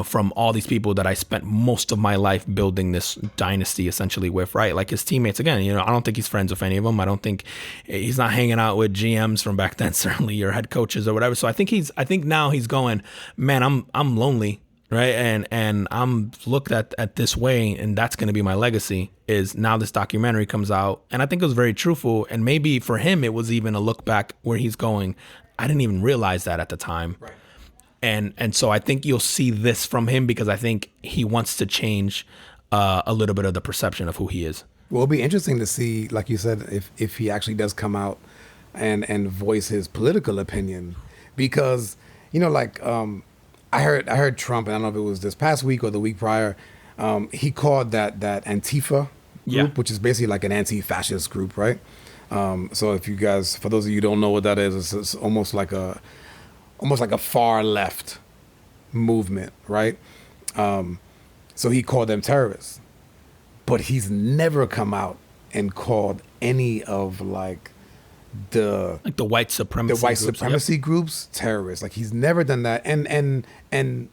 from all these people that I spent most of my life building this dynasty essentially with, right? Like his teammates, again, I don't think he's friends with any of them. I don't think he's not hanging out with GMs from back then, certainly, or head coaches or whatever. So I think now he's going, man, I'm lonely, right? And I'm looked at this way, and that's going to be my legacy, is now this documentary comes out. And I think it was very truthful. And maybe for him, it was even a look back where he's going, I didn't even realize that at the time. Right. And so I think you'll see this from him, because I think he wants to change a little bit of the perception of who he is. Well, it'll be interesting to see, like you said, if he actually does come out and voice his political opinion, because I heard Trump, and I don't know if it was this past week or the week prior, he called that Antifa group, which is basically like an anti-fascist group, right? So if you guys, for those of you who don't know what that is, it's almost like a far left movement, right? So he called them terrorists, but he's never come out and called any of the white supremacy groups terrorists. Like, he's never done that, and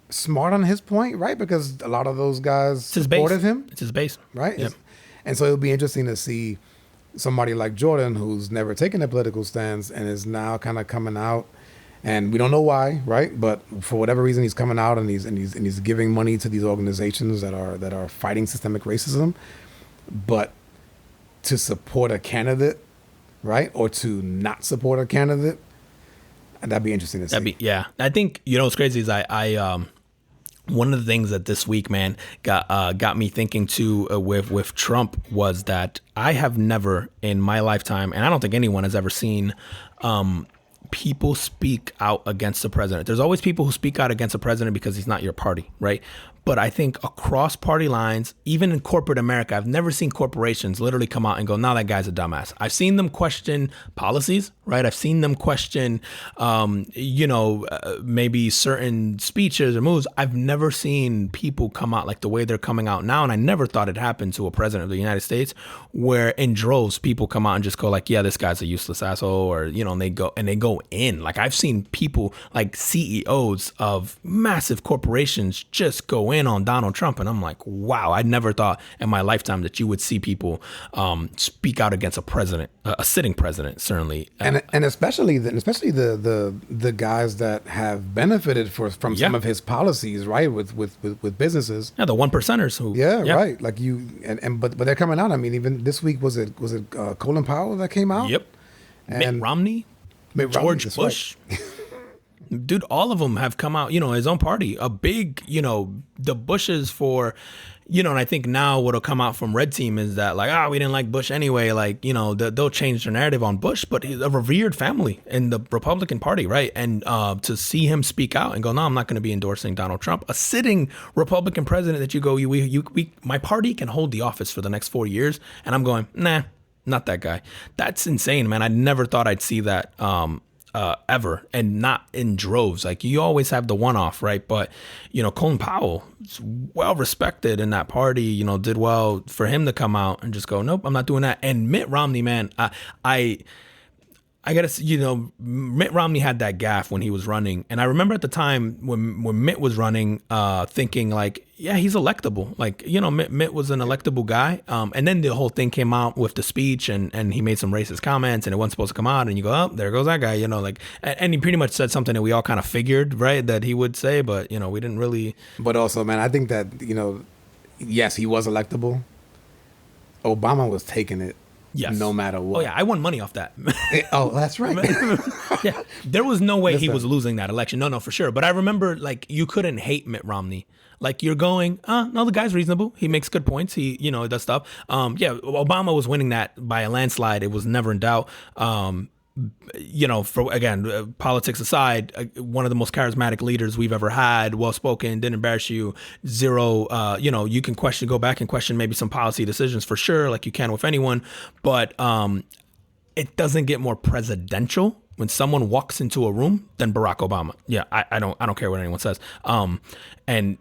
smart on his point, right? Because a lot of those guys supported him. It's his base, right? Yep. And so it'll be interesting to see somebody like Jordan, who's never taken a political stance and is now kind of coming out. And we don't know why, right? But for whatever reason, he's coming out and he's giving money to these organizations that are fighting systemic racism. But to support a candidate, right, or to not support a candidate. And that'd be interesting to see. Yeah. I think, what's crazy is I one of the things that this week, man, got me thinking too with Trump was that I have never in my lifetime, and I don't think anyone has ever seen people speak out against the president. There's always people who speak out against the president because he's not your party, right? But I think across party lines, even in corporate America, I've never seen corporations literally come out and go, "No, that guy's a dumbass." I've seen them question policies, right? I've seen them question, maybe certain speeches or moves. I've never seen people come out like the way they're coming out now. And I never thought it happened to a president of the United States where in droves, people come out and just go like, "Yeah, this guy's a useless asshole," or, and they go in. Like I've seen people like CEOs of massive corporations just go in on Donald Trump, and I'm like, wow, I never thought in my lifetime that you would see people speak out against a sitting president, certainly, and especially the guys that have benefited from some of his policies, right, with businesses, the one percenters who, right, like but they're coming out. I mean, even this week was it Colin Powell that came out? Yep, and Mitt Romney, George Bush. Right. Dude, all of them have come out, his own party, a big, the Bushes for, and I think now what'll come out from Red Team is that like, we didn't like Bush anyway. Like, they'll change their narrative on Bush, but he's a revered family in the Republican Party, right? And to see him speak out and go, "No, I'm not going to be endorsing Donald Trump," a sitting Republican president that you go, my party can hold the office for the next 4 years. And I'm going, nah, not that guy. That's insane, man. I never thought I'd see that, ever, and not in droves. Like you always have the one-off, right? But Colin Powell is well respected in that party. Did well for him to come out and just go, "Nope, I'm not doing that." And Mitt Romney, man, I gotta, Mitt Romney had that gaffe when he was running, and I remember at the time when Mitt was running, thinking like, yeah, he's electable. Like, Mitt was an electable guy. And then the whole thing came out with the speech, and he made some racist comments, and it wasn't supposed to come out. And you go, "Oh, there goes that guy," and he pretty much said something that we all kind of figured, right, that he would say, but we didn't really. But also, man, I think that yes, he was electable. Obama was taking it. Yes. No matter what. Oh, yeah. I won money off that. Oh, that's right. Yeah. There was no way he was losing that election. No, for sure. But I remember, like, you couldn't hate Mitt Romney. Like, you're going, no, the guy's reasonable. He makes good points. He, does stuff. Obama was winning that by a landslide. It was never in doubt. Politics aside, one of the most charismatic leaders we've ever had, well-spoken, didn't embarrass you, zero, you can go back and question maybe some policy decisions for sure, like you can with anyone, but it doesn't get more presidential when someone walks into a room than Barack Obama. Yeah, I don't care what anyone says. And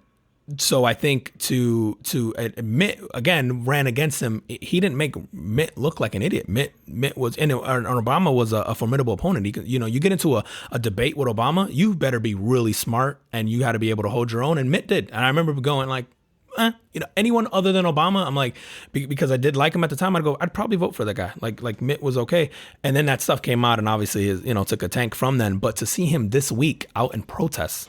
so I think to admit, again, ran against him. He didn't make Mitt look like an idiot. Mitt was, and Obama was a formidable opponent. You get into a debate with Obama, you better be really smart, and you got to be able to hold your own. And Mitt did. And I remember going like, anyone other than Obama, I'm like, because I did like him at the time, I'd probably vote for that guy. Like Mitt was okay. And then that stuff came out, and obviously, took a tank from then. But to see him this week out in protests,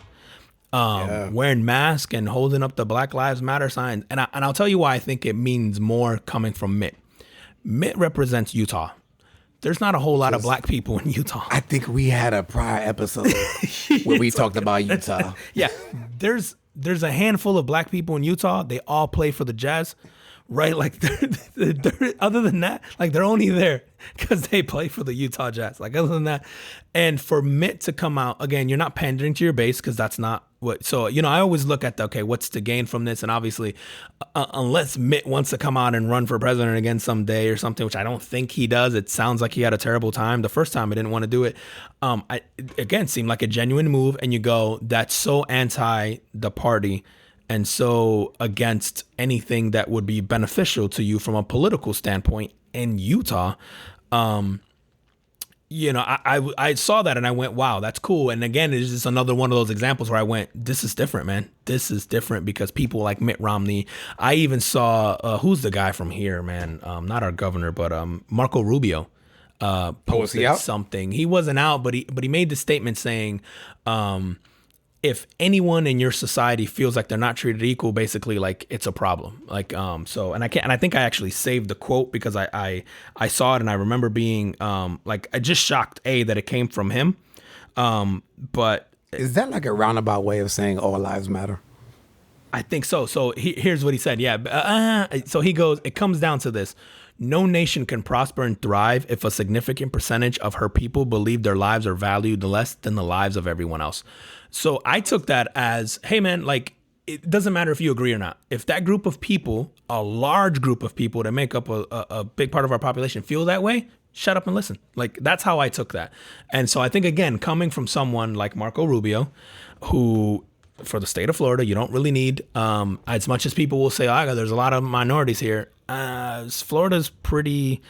wearing masks and holding up the Black Lives Matter sign. And I'll tell you why I think it means more coming from Mitt. Mitt represents Utah. There's not a whole lot of black people in Utah. I think we had a prior episode where we talked about Utah. Yeah. There's a handful of black people in Utah. They all play for the Jazz. Right, like they're other than that, like they're only there because they play for the Utah Jazz. Like other than that, and for Mitt to come out again, you're not pandering to your base because that's not what. So I always look at what's the gain from this, and obviously, unless Mitt wants to come out and run for president again someday or something, which I don't think he does. It sounds like he had a terrible time the first time. I didn't want to do it. It seemed like a genuine move, and you go, that's so anti the party. And so against anything that would be beneficial to you from a political standpoint in Utah, I saw that and I went, wow, that's cool. And again, it's just another one of those examples where I went, this is different, man. This is different because people like Mitt Romney. I even saw, who's the guy from here, man? Not our governor, but Marco Rubio posted something. He wasn't out, but he made the statement saying, if anyone in your society feels like they're not treated equal, basically like it's a problem. Like I think I actually saved the quote because I saw it and I remember being like I just shocked that it came from him. But is that like a roundabout way of saying all lives matter? I think so. So here's what he said. Yeah. So he goes, it comes down to this. No nation can prosper and thrive if a significant percentage of her people believe their lives are valued less than the lives of everyone else. So I took that as, hey, man, like, it doesn't matter if you agree or not. If that group of people, a large group of people that make up a big part of our population feel that way, shut up and listen. Like, that's how I took that. And so I think, again, coming from someone like Marco Rubio, who for the state of Florida, you don't really need, as much as people will say, oh, there's a lot of minorities here. Florida's pretty,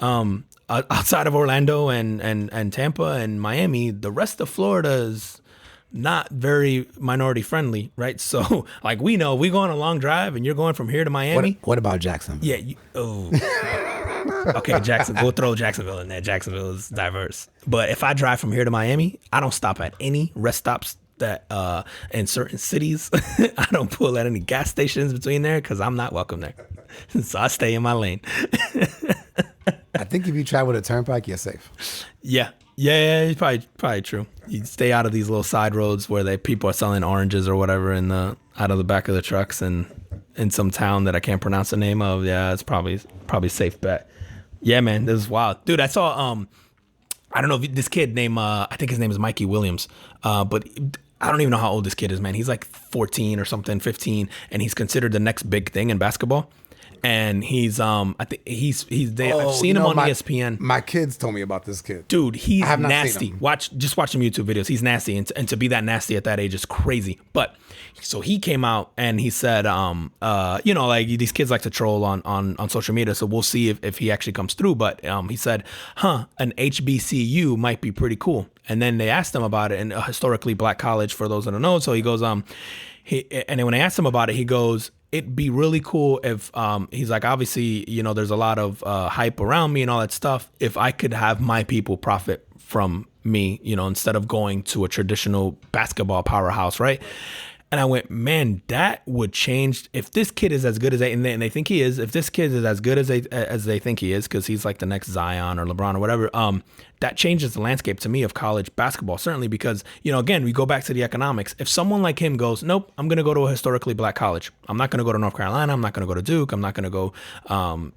outside of Orlando and Tampa and Miami, the rest of Florida is not very minority friendly, right? So like we know, we go on a long drive and you're going from here to Miami. What about Jacksonville? Yeah. Okay, we'll throw Jacksonville in there. Jacksonville is diverse. But if I drive from here to Miami, I don't stop at any rest stops that in certain cities. I don't pull at any gas stations between there because I'm not welcome there. So I stay in my lane. I think if you travel the turnpike, you're safe. Yeah, it's probably true. You stay out of these little side roads where people are selling oranges or whatever out of the back of the trucks and in some town that I can't pronounce the name of. Yeah, it's probably a safe bet. Yeah, man, this is wild, dude. I saw I don't know if this kid named I think his name is Mikey Williams, but I don't even know how old this kid is, man. He's like 14 or something, 15, and he's considered the next big thing in basketball. And he's I think I've seen him on ESPN. My kids told me about this kid. Dude, he's nasty. Just watch some YouTube videos. He's nasty, and to be that nasty at that age is crazy. But so he came out and he said, like these kids like to troll on social media, so we'll see if he actually comes through. But he said, an HBCU might be pretty cool. And then they asked him about it in a historically black college, for those that don't know. So he goes, and then when they asked him about it, he goes, it'd be really cool if he's like, obviously, there's a lot of hype around me and all that stuff. If I could have my people profit from me, instead of going to a traditional basketball powerhouse, right? And I went, man, that would change if this kid is as good as they think he is. If this kid is as good as they think he is, because he's like the next Zion or LeBron or whatever, that changes the landscape to me of college basketball, certainly because, again, we go back to the economics. If someone like him goes, nope, I'm going to go to a historically black college. I'm not going to go to North Carolina. I'm not going to go to Duke. I'm not going to go,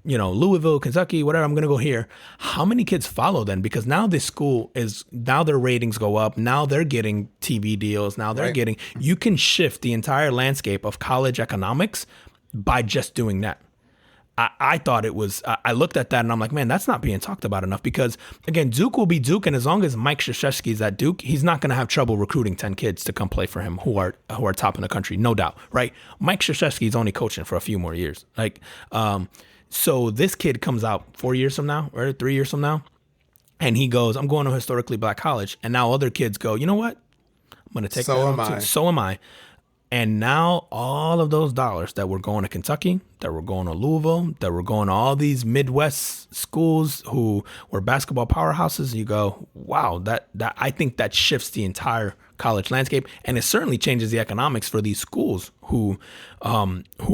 Louisville, Kentucky, whatever. I'm going to go here. How many kids follow then? Because now this school now their ratings go up. Now they're getting TV deals. Now they're getting, you can shift the entire landscape of college economics by just doing that. I thought it was, I looked at that and I'm like, man, that's not being talked about enough because, again, Duke will be Duke. And as long as Mike Krzyzewski's at Duke, he's not going to have trouble recruiting 10 kids to come play for him who are top in the country, no doubt, right? Mike Krzyzewski's only coaching for a few more years. Like, so this kid comes out 4 years from now or 3 years from now, and he goes, I'm going to a historically black college. And now other kids go, you know what? I'm going to take that. So am I. And now all of those dollars that were going to Kentucky, that were going to Louisville, that were going to all these Midwest schools who were basketball powerhouses, you go, wow, that I think that shifts the entire college landscape, and it certainly changes the economics for these schools who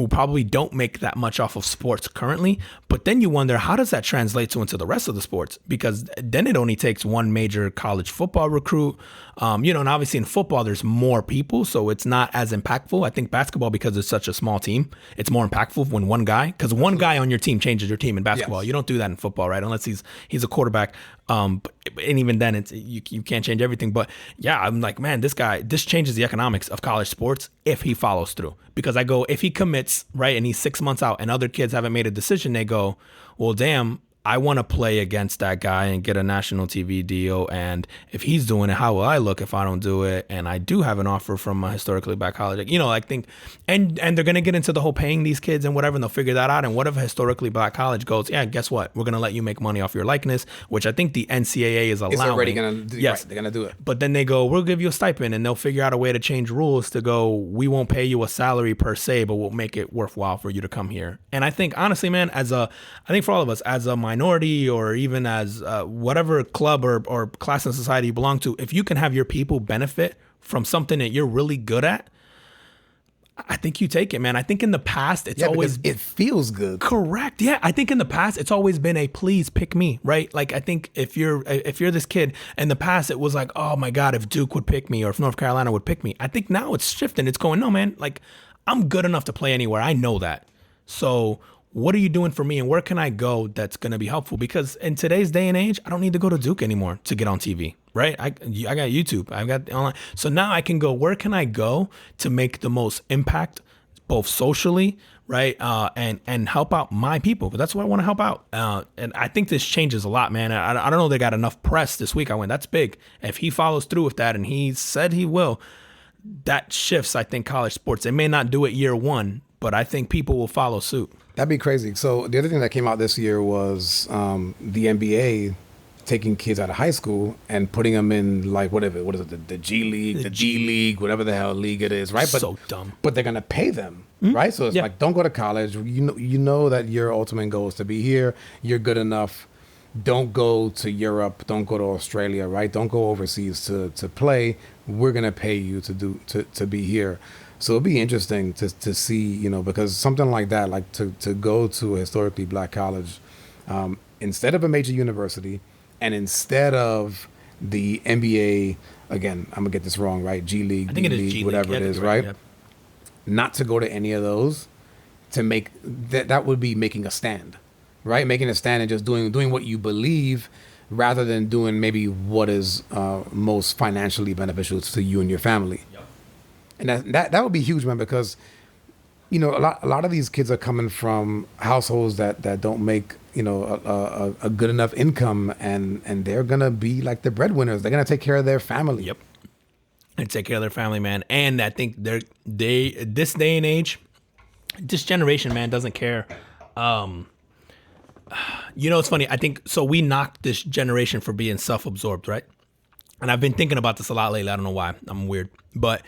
probably don't make that much off of sports currently. But then you wonder, how does that translate into the rest of the sports? Because then it only takes one major college football recruit, and obviously in football there's more people, so it's not as impactful. I think basketball, because it's such a small team, it's more impactful when one guy on your team changes your team in basketball. Yes. You don't do that in football, right? Unless he's a quarterback. And even then, you can't change everything. But yeah, I'm like, man, this changes the economics of college sports if he follows through. Because I go, if he commits, right, and he's 6 months out and other kids haven't made a decision, they go, well, damn, I want to play against that guy and get a national TV deal. And if he's doing it, how will I look if I don't do it? And I do have an offer from a historically black college. I think, and they're going to get into the whole paying these kids and whatever, and they'll figure that out. And what if a historically black college goes, yeah, guess what? We're going to let you make money off your likeness, which I think the NCAA is allowing. It's already going to do. Yes, right, they're going to do it. But then they go, we'll give you a stipend, and they'll figure out a way to change rules to go, we won't pay you a salary per se, but we'll make it worthwhile for you to come here. And I think, honestly, man, I think for all of us, as a minority or even as whatever club or class in society you belong to, if you can have your people benefit from something that you're really good at, I think you take it, man. I think in the past, it's always... It feels good. Correct. Yeah. I think in the past, it's always been a please pick me, right? Like, I think if you're this kid, in the past, it was like, oh my God, if Duke would pick me or if North Carolina would pick me. I think now it's shifting. It's going, no, man, like, I'm good enough to play anywhere. I know that. So what are you doing for me and where can I go that's going to be helpful? Because in today's day and age, I don't need to go to Duke anymore to get on TV, right? I got YouTube. I've got online. So now I can go, where can I go to make the most impact, both socially, right? And help out my people. But that's what I want to help out. And I think this changes a lot, man. I don't know they got enough press this week. I went, that's big. If he follows through with that and he said he will, that shifts, I think, college sports. They may not do it year one, but I think people will follow suit. That'd be crazy. So the other thing that came out this year was the NBA taking kids out of high school and putting them in like what is it, the G League, the D League, whatever the hell league it is, right? But, so dumb. But they're gonna pay them, right? So it's like, don't go to college. You know that your ultimate goal is to be here. You're good enough. Don't go to Europe. Don't go to Australia, right? Don't go overseas to play. We're gonna pay you to be here. So it'll be interesting to see, because something like that, like to go to a historically black college, instead of a major university, and instead of the NBA, again, I'm gonna get this wrong, right? G League, I think it is League, G League, whatever it is, right? Yep. Not to go to any of those, to make that would be making a stand, right? Making a stand and just doing what you believe, rather than doing maybe what is most financially beneficial to you and your family. Yep. And that would be huge, man, because a lot of these kids are coming from households that don't make a good enough income, and they're gonna be like the breadwinners. They're gonna take care of their family. Yep, and take care of their family, man. And I think this day and age, this generation, man, doesn't care. It's funny. I think so. We knocked this generation for being self-absorbed, right? And I've been thinking about this a lot lately. I don't know why. I'm weird, but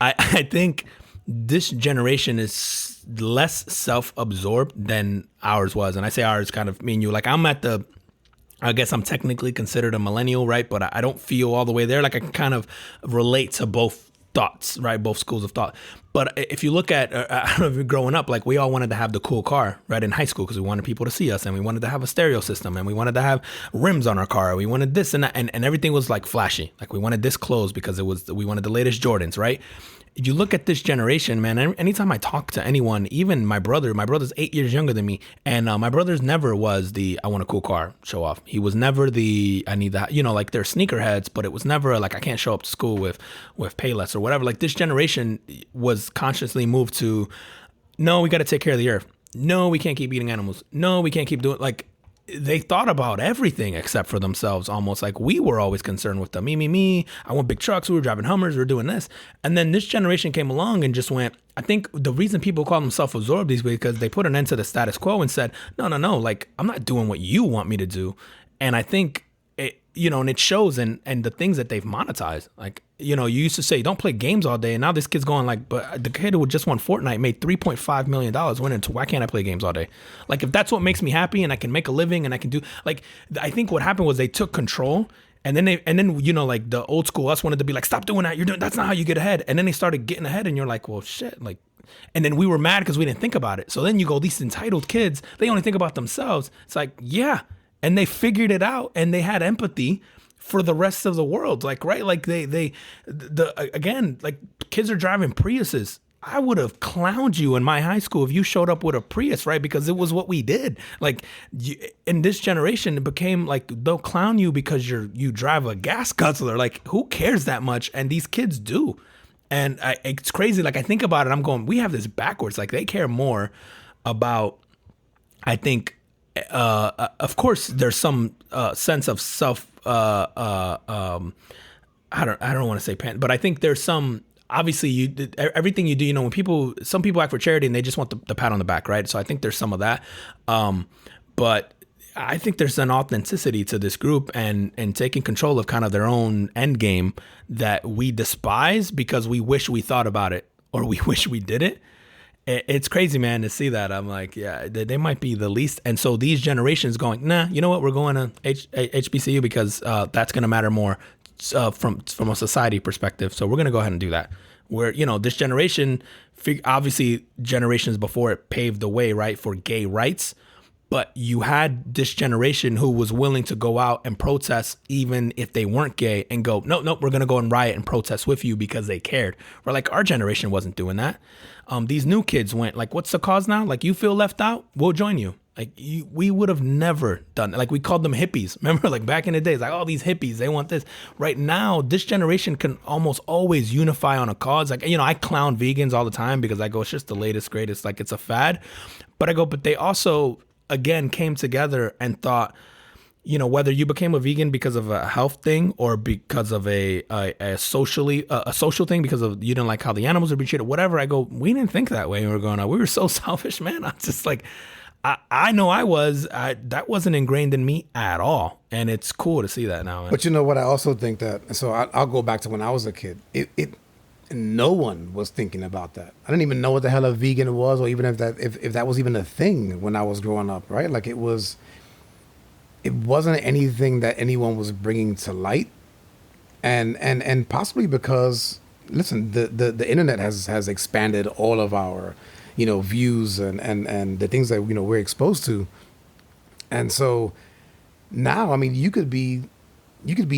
I think this generation is less self-absorbed than ours was. And I say ours, kind of me and you. Like, I guess I'm technically considered a millennial, right? But I don't feel all the way there. Like, I can kind of relate to both thoughts, right? Both schools of thought. But if you look at, I don't know if you're growing up, like we all wanted to have the cool car, right? In high school, because we wanted people to see us, and we wanted to have a stereo system, and we wanted to have rims on our car. We wanted this and that, and everything was like flashy. Like we wanted this clothes because we wanted the latest Jordans, right? You look at this generation, man, anytime I talk to anyone, even my brother's 8 years younger than me. And my brother's never was I want a cool car show off. He was never I need that, like they're sneakerheads, but it was never like, I can't show up to school with Payless or whatever. Like this generation was consciously moved to, no, we got to take care of the earth. No, we can't keep eating animals. No, we can't keep doing like, they thought about everything except for themselves, almost like we were always concerned with the me. I want big trucks. We were driving Hummers. We were doing this. And then this generation came along and just went, I think the reason people call them self-absorbed is because they put an end to the status quo and said, no, like I'm not doing what you want me to do. And I think it, and it shows in the things that they've monetized. Like, you used to say, don't play games all day. And now this kid's going like, but the kid who just won Fortnite made $3.5 million winning. So why can't I play games all day? Like, if that's what makes me happy and I can make a living and I can do, like, I think what happened was they took control, and then like the old school us wanted to be like, stop doing that. That's not how you get ahead. And then they started getting ahead, and you're like, well, shit. Like, and then we were mad because we didn't think about it. So then you go, these entitled kids, they only think about themselves. It's like, yeah. And they figured it out, and they had empathy for the rest of the world. Like, right. Like again, like kids are driving Priuses. I would have clowned you in my high school if you showed up with a Prius, right? Because it was what we did. Like in this generation, it became like, they'll clown you because you drive a gas guzzler. Like, who cares that much? And these kids do. And it's crazy. Like, I think about it, I'm going, we have this backwards. Like, they care more about, I think, of course, there's some sense of self. I don't want to say pan, but I think there's some. Obviously, everything you do. When some people act for charity and they just want the pat on the back, right? So I think there's some of that. But I think there's an authenticity to this group and taking control of kind of their own end game that we despise because we wish we thought about it or we wish we did it. It's crazy, man, to see that. I'm like, yeah, they might be the least. And so these generations going, nah, you know what? We're going to HBCU because that's going to matter more from a society perspective. So we're going to go ahead and do that. Where, this generation, obviously generations before it paved the way, right, for gay rights. But you had this generation who was willing to go out and protest even if they weren't gay and go, no, we're going to go and riot and protest with you because they cared. Where like our generation wasn't doing that. These new kids went like, what's the cause now? Like, you feel left out? We'll join you. Like, we would have never done it. Like, we called them hippies. Remember, like back in the days, like, oh, these hippies, they want this. Right now, this generation can almost always unify on a cause. Like, I clown vegans all the time because I go, it's just the latest, greatest. Like, it's a fad. But I go, but they also, again, came together and thought, whether you became a vegan because of a health thing or because of a social thing, because of you didn't like how the animals would be treated, whatever. I go, we didn't think that way. And we were going, we were so selfish, man. I'm just like, I know that wasn't ingrained in me at all. And it's cool to see that now. Man. But you know what? I also think that, so I'll go back to when I was a kid. No one was thinking about that. I didn't even know what the hell a vegan was, or even if that was even a thing when I was growing up, right? Like it wasn't anything that anyone was bringing to light, and possibly because, listen, the internet has expanded all of our, views and the things that we're exposed to, and so now, I mean, you could be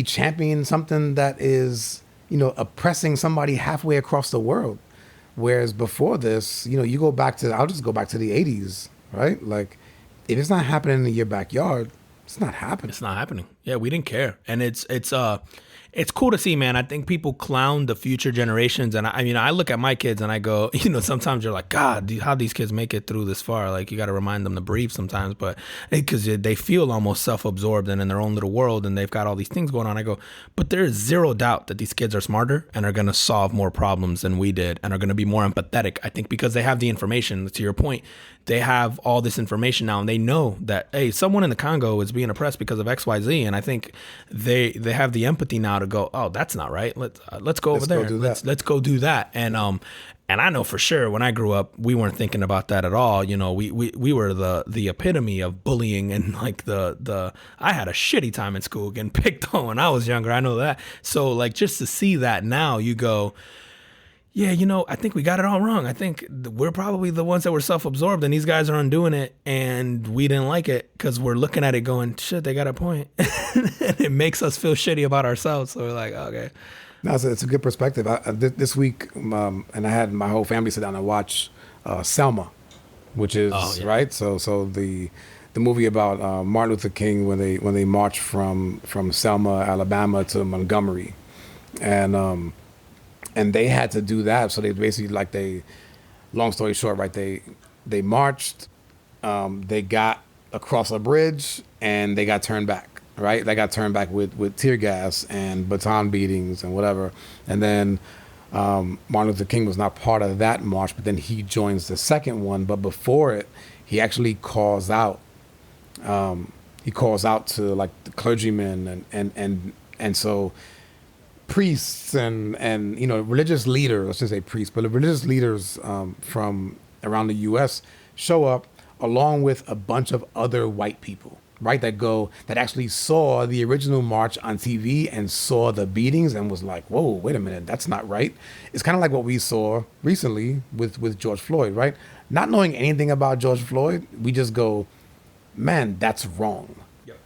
championing something that is, oppressing somebody halfway across the world. Whereas before this, you go back to, I'll just go back to the 80s, right? Like, if it's not happening in your backyard, it's not happening. It's not happening. Yeah, we didn't care. And it's cool to see, man. I think people clown the future generations. And I look at my kids and I go, sometimes you're like, God, how these kids make it through this far? Like, you got to remind them to breathe sometimes. But because they feel almost self-absorbed and in their own little world and they've got all these things going on. I go, but there is zero doubt that these kids are smarter and are going to solve more problems than we did and are going to be more empathetic. I think because they have the information. To your point, they have all this information now and they know that, hey, someone in the Congo is being oppressed because of XYZ. And I think they have the empathy now to go, oh, that's not right. Let's go over there. Let's go do that. And I know for sure when I grew up, we weren't thinking about that at all. We were the epitome of bullying and like I had a shitty time in school getting picked on when I was younger. I know that. So like just to see that now, you go, yeah, I think we got it all wrong. I think we're probably the ones that were self-absorbed and these guys are undoing it and we didn't like it because we're looking at it going, shit, they got a point. And it makes us feel shitty about ourselves. So we're like, okay. No, it's a good perspective. This week, and I had my whole family sit down and watch Selma, which is, right? So the movie about Martin Luther King when they marched from Selma, Alabama to Montgomery. And they had to do that. So they basically, long story short, right, they marched, they got across a bridge, and they got turned back, right? They got turned back with tear gas and baton beatings and whatever. And then Martin Luther King was not part of that march, but then he joins the second one. But before it, he actually calls out. He calls out to like the clergymen and so priests and religious leaders, let's just say priests, but the religious leaders from around the U.S. show up along with a bunch of other white people, right, that actually saw the original march on TV and saw the beatings and was like, whoa, wait a minute, that's not right. It's kind of like what we saw recently with George Floyd, right? Not knowing anything about George Floyd, we just go, man, that's wrong. Yep.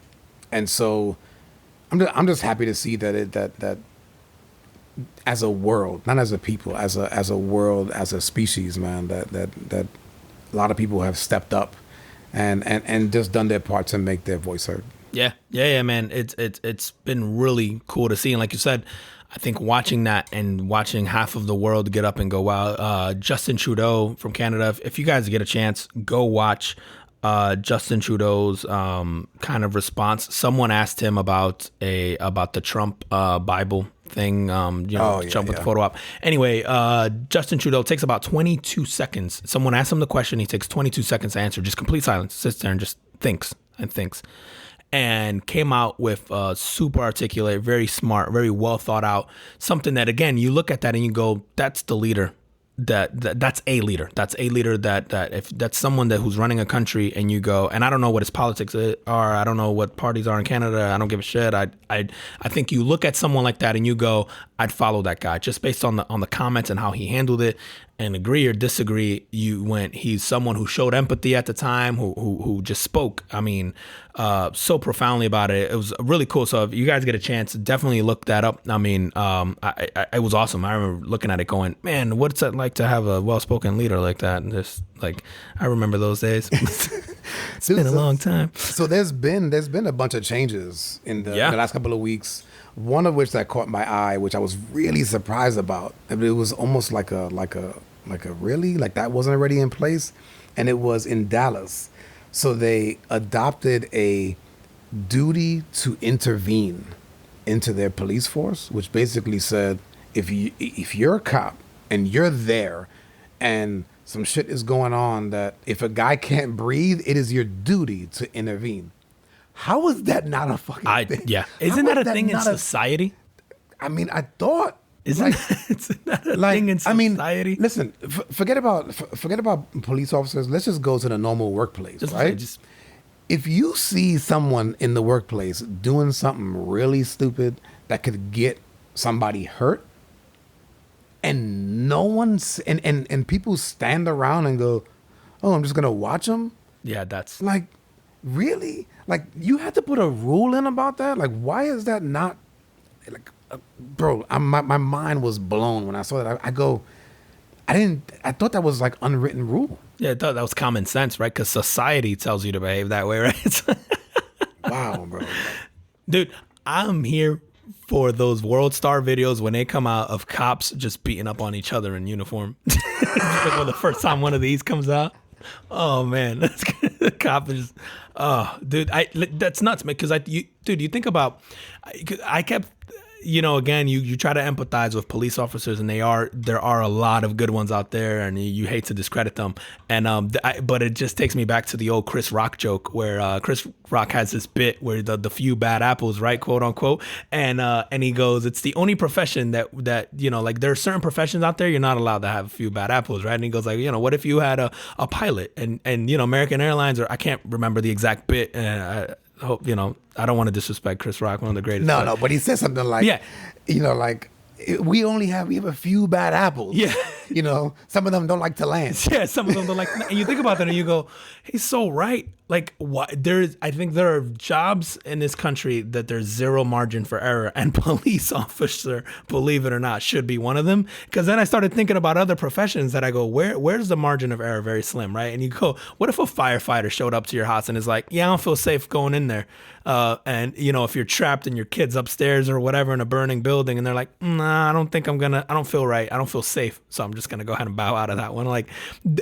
And so I'm just happy to see that as a world, not as a people, as a world, as a species, man, that a lot of people have stepped up and just done their part to make their voice heard. Yeah, man. It's been really cool to see. And like you said, I think watching that and watching half of the world get up and go, wow, Justin Trudeau from Canada, if you guys get a chance, go watch Justin Trudeau's kind of response. Someone asked him about the Trump Bible thing, Trump with the photo op. Anyway, Justin Trudeau takes about 22 seconds. Someone asks him the question. He takes 22 seconds to answer. Just complete silence. Sits there and just thinks. And came out with super articulate, very smart, very well thought out, something that, again, you look at that and you go, that's the leader. that's a leader. That's a leader that if that's someone that who's running a country and you go, and I don't know what his politics are. I don't know what parties are in Canada. I don't give a shit. I think you look at someone like that and you go, I'd follow that guy just based on the comments and how he handled it. And agree or disagree, he's someone who showed empathy at the time, who just spoke, I mean, so profoundly about it. It was really cool. So if you guys get a chance, definitely look that up. I mean, it was awesome. I remember looking at it going, man, what's it like to have a well-spoken leader like that? And just like, I remember those days. It's been a long time. So there's been a bunch of changes in the last couple of weeks. One of which that caught my eye, which I was really surprised about. I mean, it was almost like a really, like that wasn't already in place, and it was in Dallas. So they adopted a duty to intervene into their police force, which basically said if you're a cop and you're there, and some shit is going on, that if a guy can't breathe, it is your duty to intervene. How is that not a fucking thing? Yeah. Isn't that a thing in society? I mean, I thought. Isn't that a thing in society? I mean, listen, forget about police officers. Let's just go to the normal workplace, right? If you see someone in the workplace doing something really stupid that could get somebody hurt, and no one's and people stand around and go, "Oh, I'm just gonna watch them." Yeah, that's like, really? Like, you had to put a rule in about that? Like, why is that not, like, bro, my mind was blown when I saw that. I thought that was like unwritten rule. Yeah, I thought that was common sense, right? Because society tells you to behave that way, right? Wow, bro. Dude, I'm here for those World Star videos when they come out of cops just beating up on each other in uniform. Like when the first time one of these comes out. Oh man, the cop is, dude, that's nuts, man. Because you think about, I kept, again, you try to empathize with police officers, and there are a lot of good ones out there, and you hate to discredit them. And but it just takes me back to the old Chris Rock joke where Chris Rock has this bit where the few bad apples, right, quote unquote, and he goes, it's the only profession that like there are certain professions out there you're not allowed to have a few bad apples, right? And he goes like, what if you had a pilot and American Airlines, or I can't remember the exact bit, and I hope I don't want to disrespect Chris Rock, one of the greatest. No, but he said something like, like, we have a few bad apples. Yeah. Some of them don't like to land. Yeah, some of them don't like, and you think about that and you go, he's so right. Like, what? I think there are jobs in this country that there's zero margin for error, and police officer, believe it or not, should be one of them. Because then I started thinking about other professions that I go, where's the margin of error? Very slim, right? And you go, what if a firefighter showed up to your house and is like, yeah, I don't feel safe going in there. And if you're trapped and your kid's upstairs or whatever in a burning building, and they're like, nah, I don't feel right. I don't feel safe. So I'm just going to go ahead and bow out of that one. Like,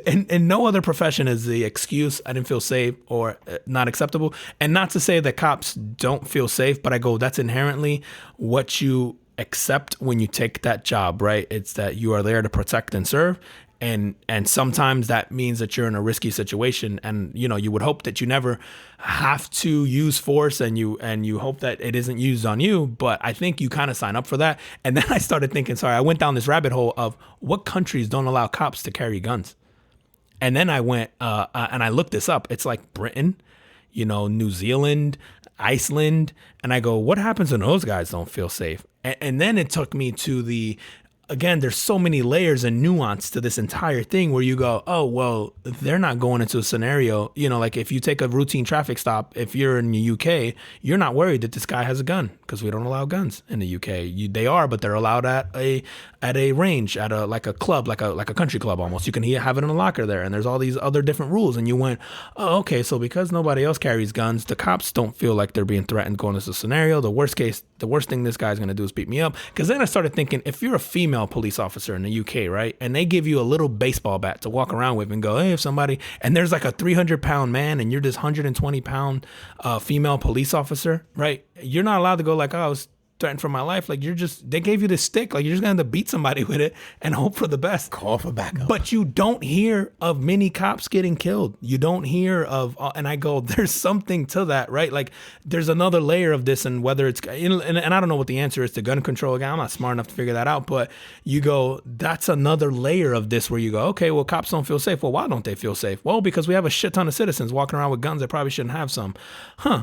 and no other profession is the excuse, I didn't feel safe or not acceptable. And not to say that cops don't feel safe, but I go, that's inherently what you accept when you take that job, right? It's that you are there to protect and serve. And sometimes that means that you're in a risky situation, and you would hope that you never have to use force, and you hope that it isn't used on you. But I think you kind of sign up for that. And then I started thinking, I went down this rabbit hole of what countries don't allow cops to carry guns. And then I went and I looked this up. It's like Britain, New Zealand, Iceland, and I go, what happens when those guys don't feel safe? And then it took me to again, there's so many layers and nuance to this entire thing where you go, oh, well, they're not going into a scenario, like if you take a routine traffic stop, if you're in the UK, you're not worried that this guy has a gun because we don't allow guns in the UK. They are, but they're allowed at a range, at like a club, like a country club almost. You can have it in a locker there, and there's all these other different rules. And you went, oh, okay, so because nobody else carries guns, the cops don't feel like they're being threatened going into the scenario. The worst thing this guy's going to do is beat me up. Because then I started thinking, if you're a female police officer in the UK, right, and they give you a little baseball bat to walk around with and go, hey, if somebody, and there's like a 300-pound man and you're this 120-pound female police officer, right, you're not allowed to go like, oh, threatened for my life. Like they gave you this stick. Like you're just going to beat somebody with it and hope for the best. Call for backup. But you don't hear of many cops getting killed. You don't hear of, and I go, there's something to that, right? Like there's another layer of this, and whether it's, and I don't know what the answer is to gun control. Again, I'm not smart enough to figure that out, but you go, that's another layer of this where you go, okay, well, cops don't feel safe. Well, why don't they feel safe? Well, because we have a shit ton of citizens walking around with guns that probably shouldn't have some.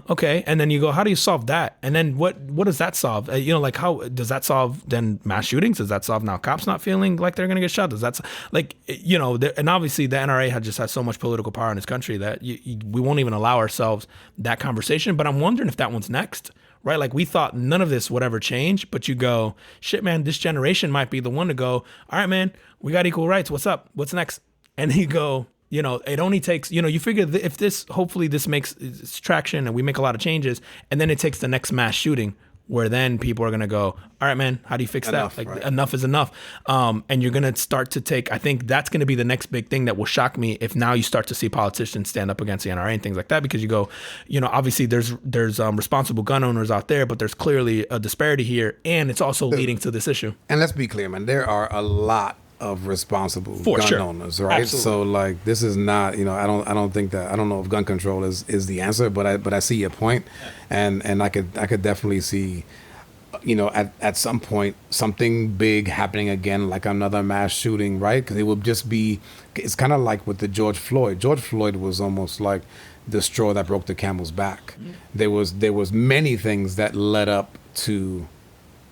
Okay. And then you go, how do you solve that? And then what does that solve? Like how does that solve then mass shootings? Does that solve now cops not feeling like they're going to get shot? Does that like, and obviously the NRA just has so much political power in this country that we won't even allow ourselves that conversation. But I'm wondering if that one's next, right? Like we thought none of this would ever change, but you go, shit, man, this generation might be the one to go, all right, man, we got equal rights. What's up? What's next? And you go, it only takes, you figure if this, hopefully this makes traction and we make a lot of changes, and then it takes the next mass shooting where then people are going to go, all right, man, how do you fix that? Like right. Enough is enough. And you're going to start to take, I think that's going to be the next big thing that will shock me if now you start to see politicians stand up against the NRA and things like that, because you go, obviously there's responsible gun owners out there, but there's clearly a disparity here, and it's also leading to this issue. And let's be clear, man, there are a lot of responsible gun owners, right? Absolutely. So like this is not, I don't think that, I don't know if gun control is the answer, but I see your point, and I could definitely see, at some point something big happening again, like another mass shooting, right? Because it would just be, it's kind of like with the George Floyd. George Floyd was almost like the straw that broke the camel's back. Mm-hmm. There was many things that led up to,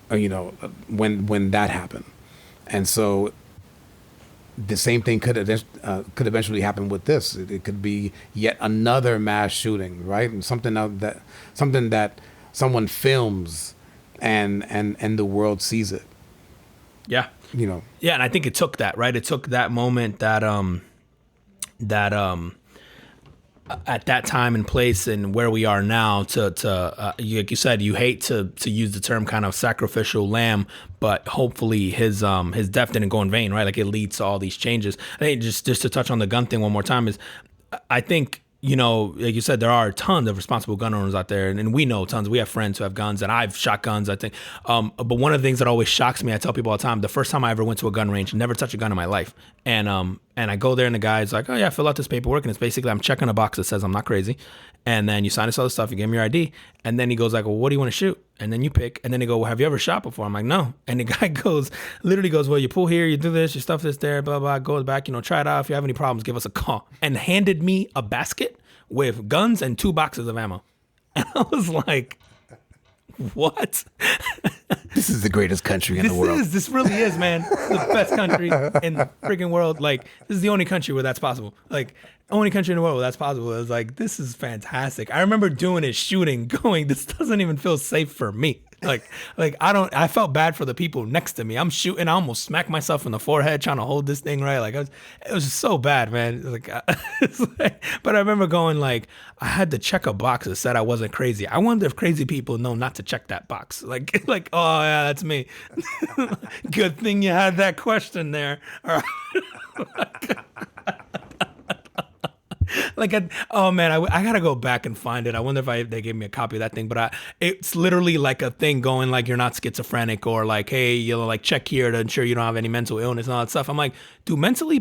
when that happened, and so the same thing could eventually happen with this. It could be yet another mass shooting, right? And something that someone films and the world sees it. Yeah. Yeah, and I think it took that, right? It took that moment that at that time and place and where we are now to like you said, you hate to use the term kind of sacrificial lamb, but hopefully his death didn't go in vain, right? Like it leads to all these changes. I think just to touch on the gun thing one more time is, I think, like you said, there are tons of responsible gun owners out there, and we know tons. We have friends who have guns, and I've shot guns, I think. But one of the things that always shocks me, I tell people all the time, the first time I ever went to a gun range, never touched a gun in my life. And I go there, and the guy's like, oh yeah, fill out this paperwork, and it's basically I'm checking a box that says I'm not crazy. And then you sign this other stuff, you give him your ID, and then he goes like, well, what do you want to shoot? And then you pick, and then they go, well, have you ever shot before? I'm like, no. And the guy literally goes, well, you pull here, you do this, you stuff this there, blah, blah, goes back, try it out. If you have any problems, give us a call. And handed me a basket with guns and 2 boxes of ammo. And I was like, what? This is the greatest country in the world. This really is, man. This is the best country in the freaking world. Like, this is the only country where that's possible. Like, only country in the world where that's possible. It was like, this is fantastic. I remember doing it, shooting, going, this doesn't even feel safe for me. I felt bad for the people next to me. I'm shooting, I almost smacked myself in the forehead trying to hold this thing right. Like, it was so bad, man. But I remember going like, I had to check a box that said I wasn't crazy. I wonder if crazy people know not to check that box. Like, oh yeah, that's me. Good thing you had that question there. Oh man, I gotta go back and find it. I wonder if they gave me a copy of that thing. But it's literally like a thing going like, you're not schizophrenic, or like, hey, like check here to ensure you don't have any mental illness and all that stuff. I'm like, do mentally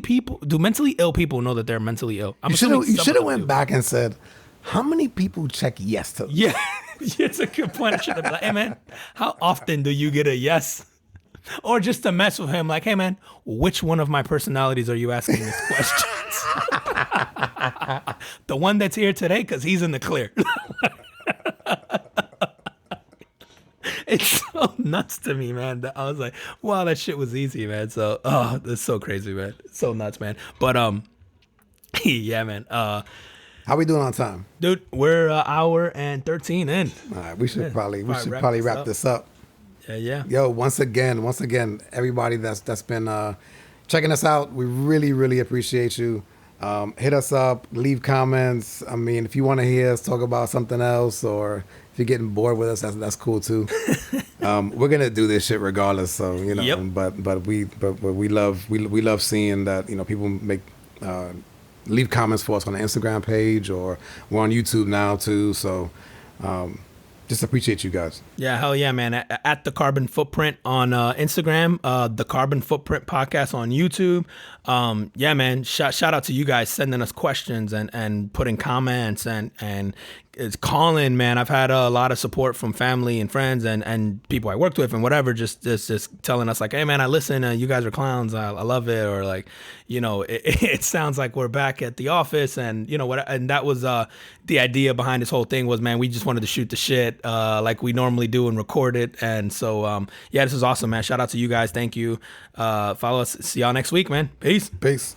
ill people know that they're mentally ill? You should have went back and said, how many people check yes to? Yeah, it's a good point. I should have been like, hey man, how often do you get a yes? Or just to mess with him, like, hey man, which one of my personalities are you asking this question? The one that's here today, because he's in the clear. It's so nuts to me, man. I was like, wow, that shit was easy, man. So, that's so crazy, man. It's so nuts, man. But, yeah, man. How we doing on time? Dude, we're an hour and 13 in. All right, we should probably wrap this up. Yeah. Yo, once again, everybody that's been checking us out, we really, really appreciate you. Hit us up, leave comments. I mean, if you want to hear us talk about something else, or if you're getting bored with us, that's cool too. We're gonna do this shit regardless. So Yep. but we love seeing that people make leave comments for us on the Instagram page, or we're on YouTube now too. So Just appreciate you guys. Yeah, hell yeah, man. At The Carbon Footprint on Instagram, The Carbon Footprint Podcast on YouTube. Yeah, man. Shout out to you guys sending us questions and putting comments and it's calling, man. I've had a lot of support from family and friends and people I worked with and whatever, just telling us like, hey, man, I listen. You guys are clowns. I love it. Or like, it sounds like we're back at the office. And, what? And that was the idea behind this whole thing was, man, we just wanted to shoot the shit like we normally do and record it. And so, yeah, this is awesome, man. Shout out to you guys. Thank you. Follow us. See y'all next week, man. Peace. Peace.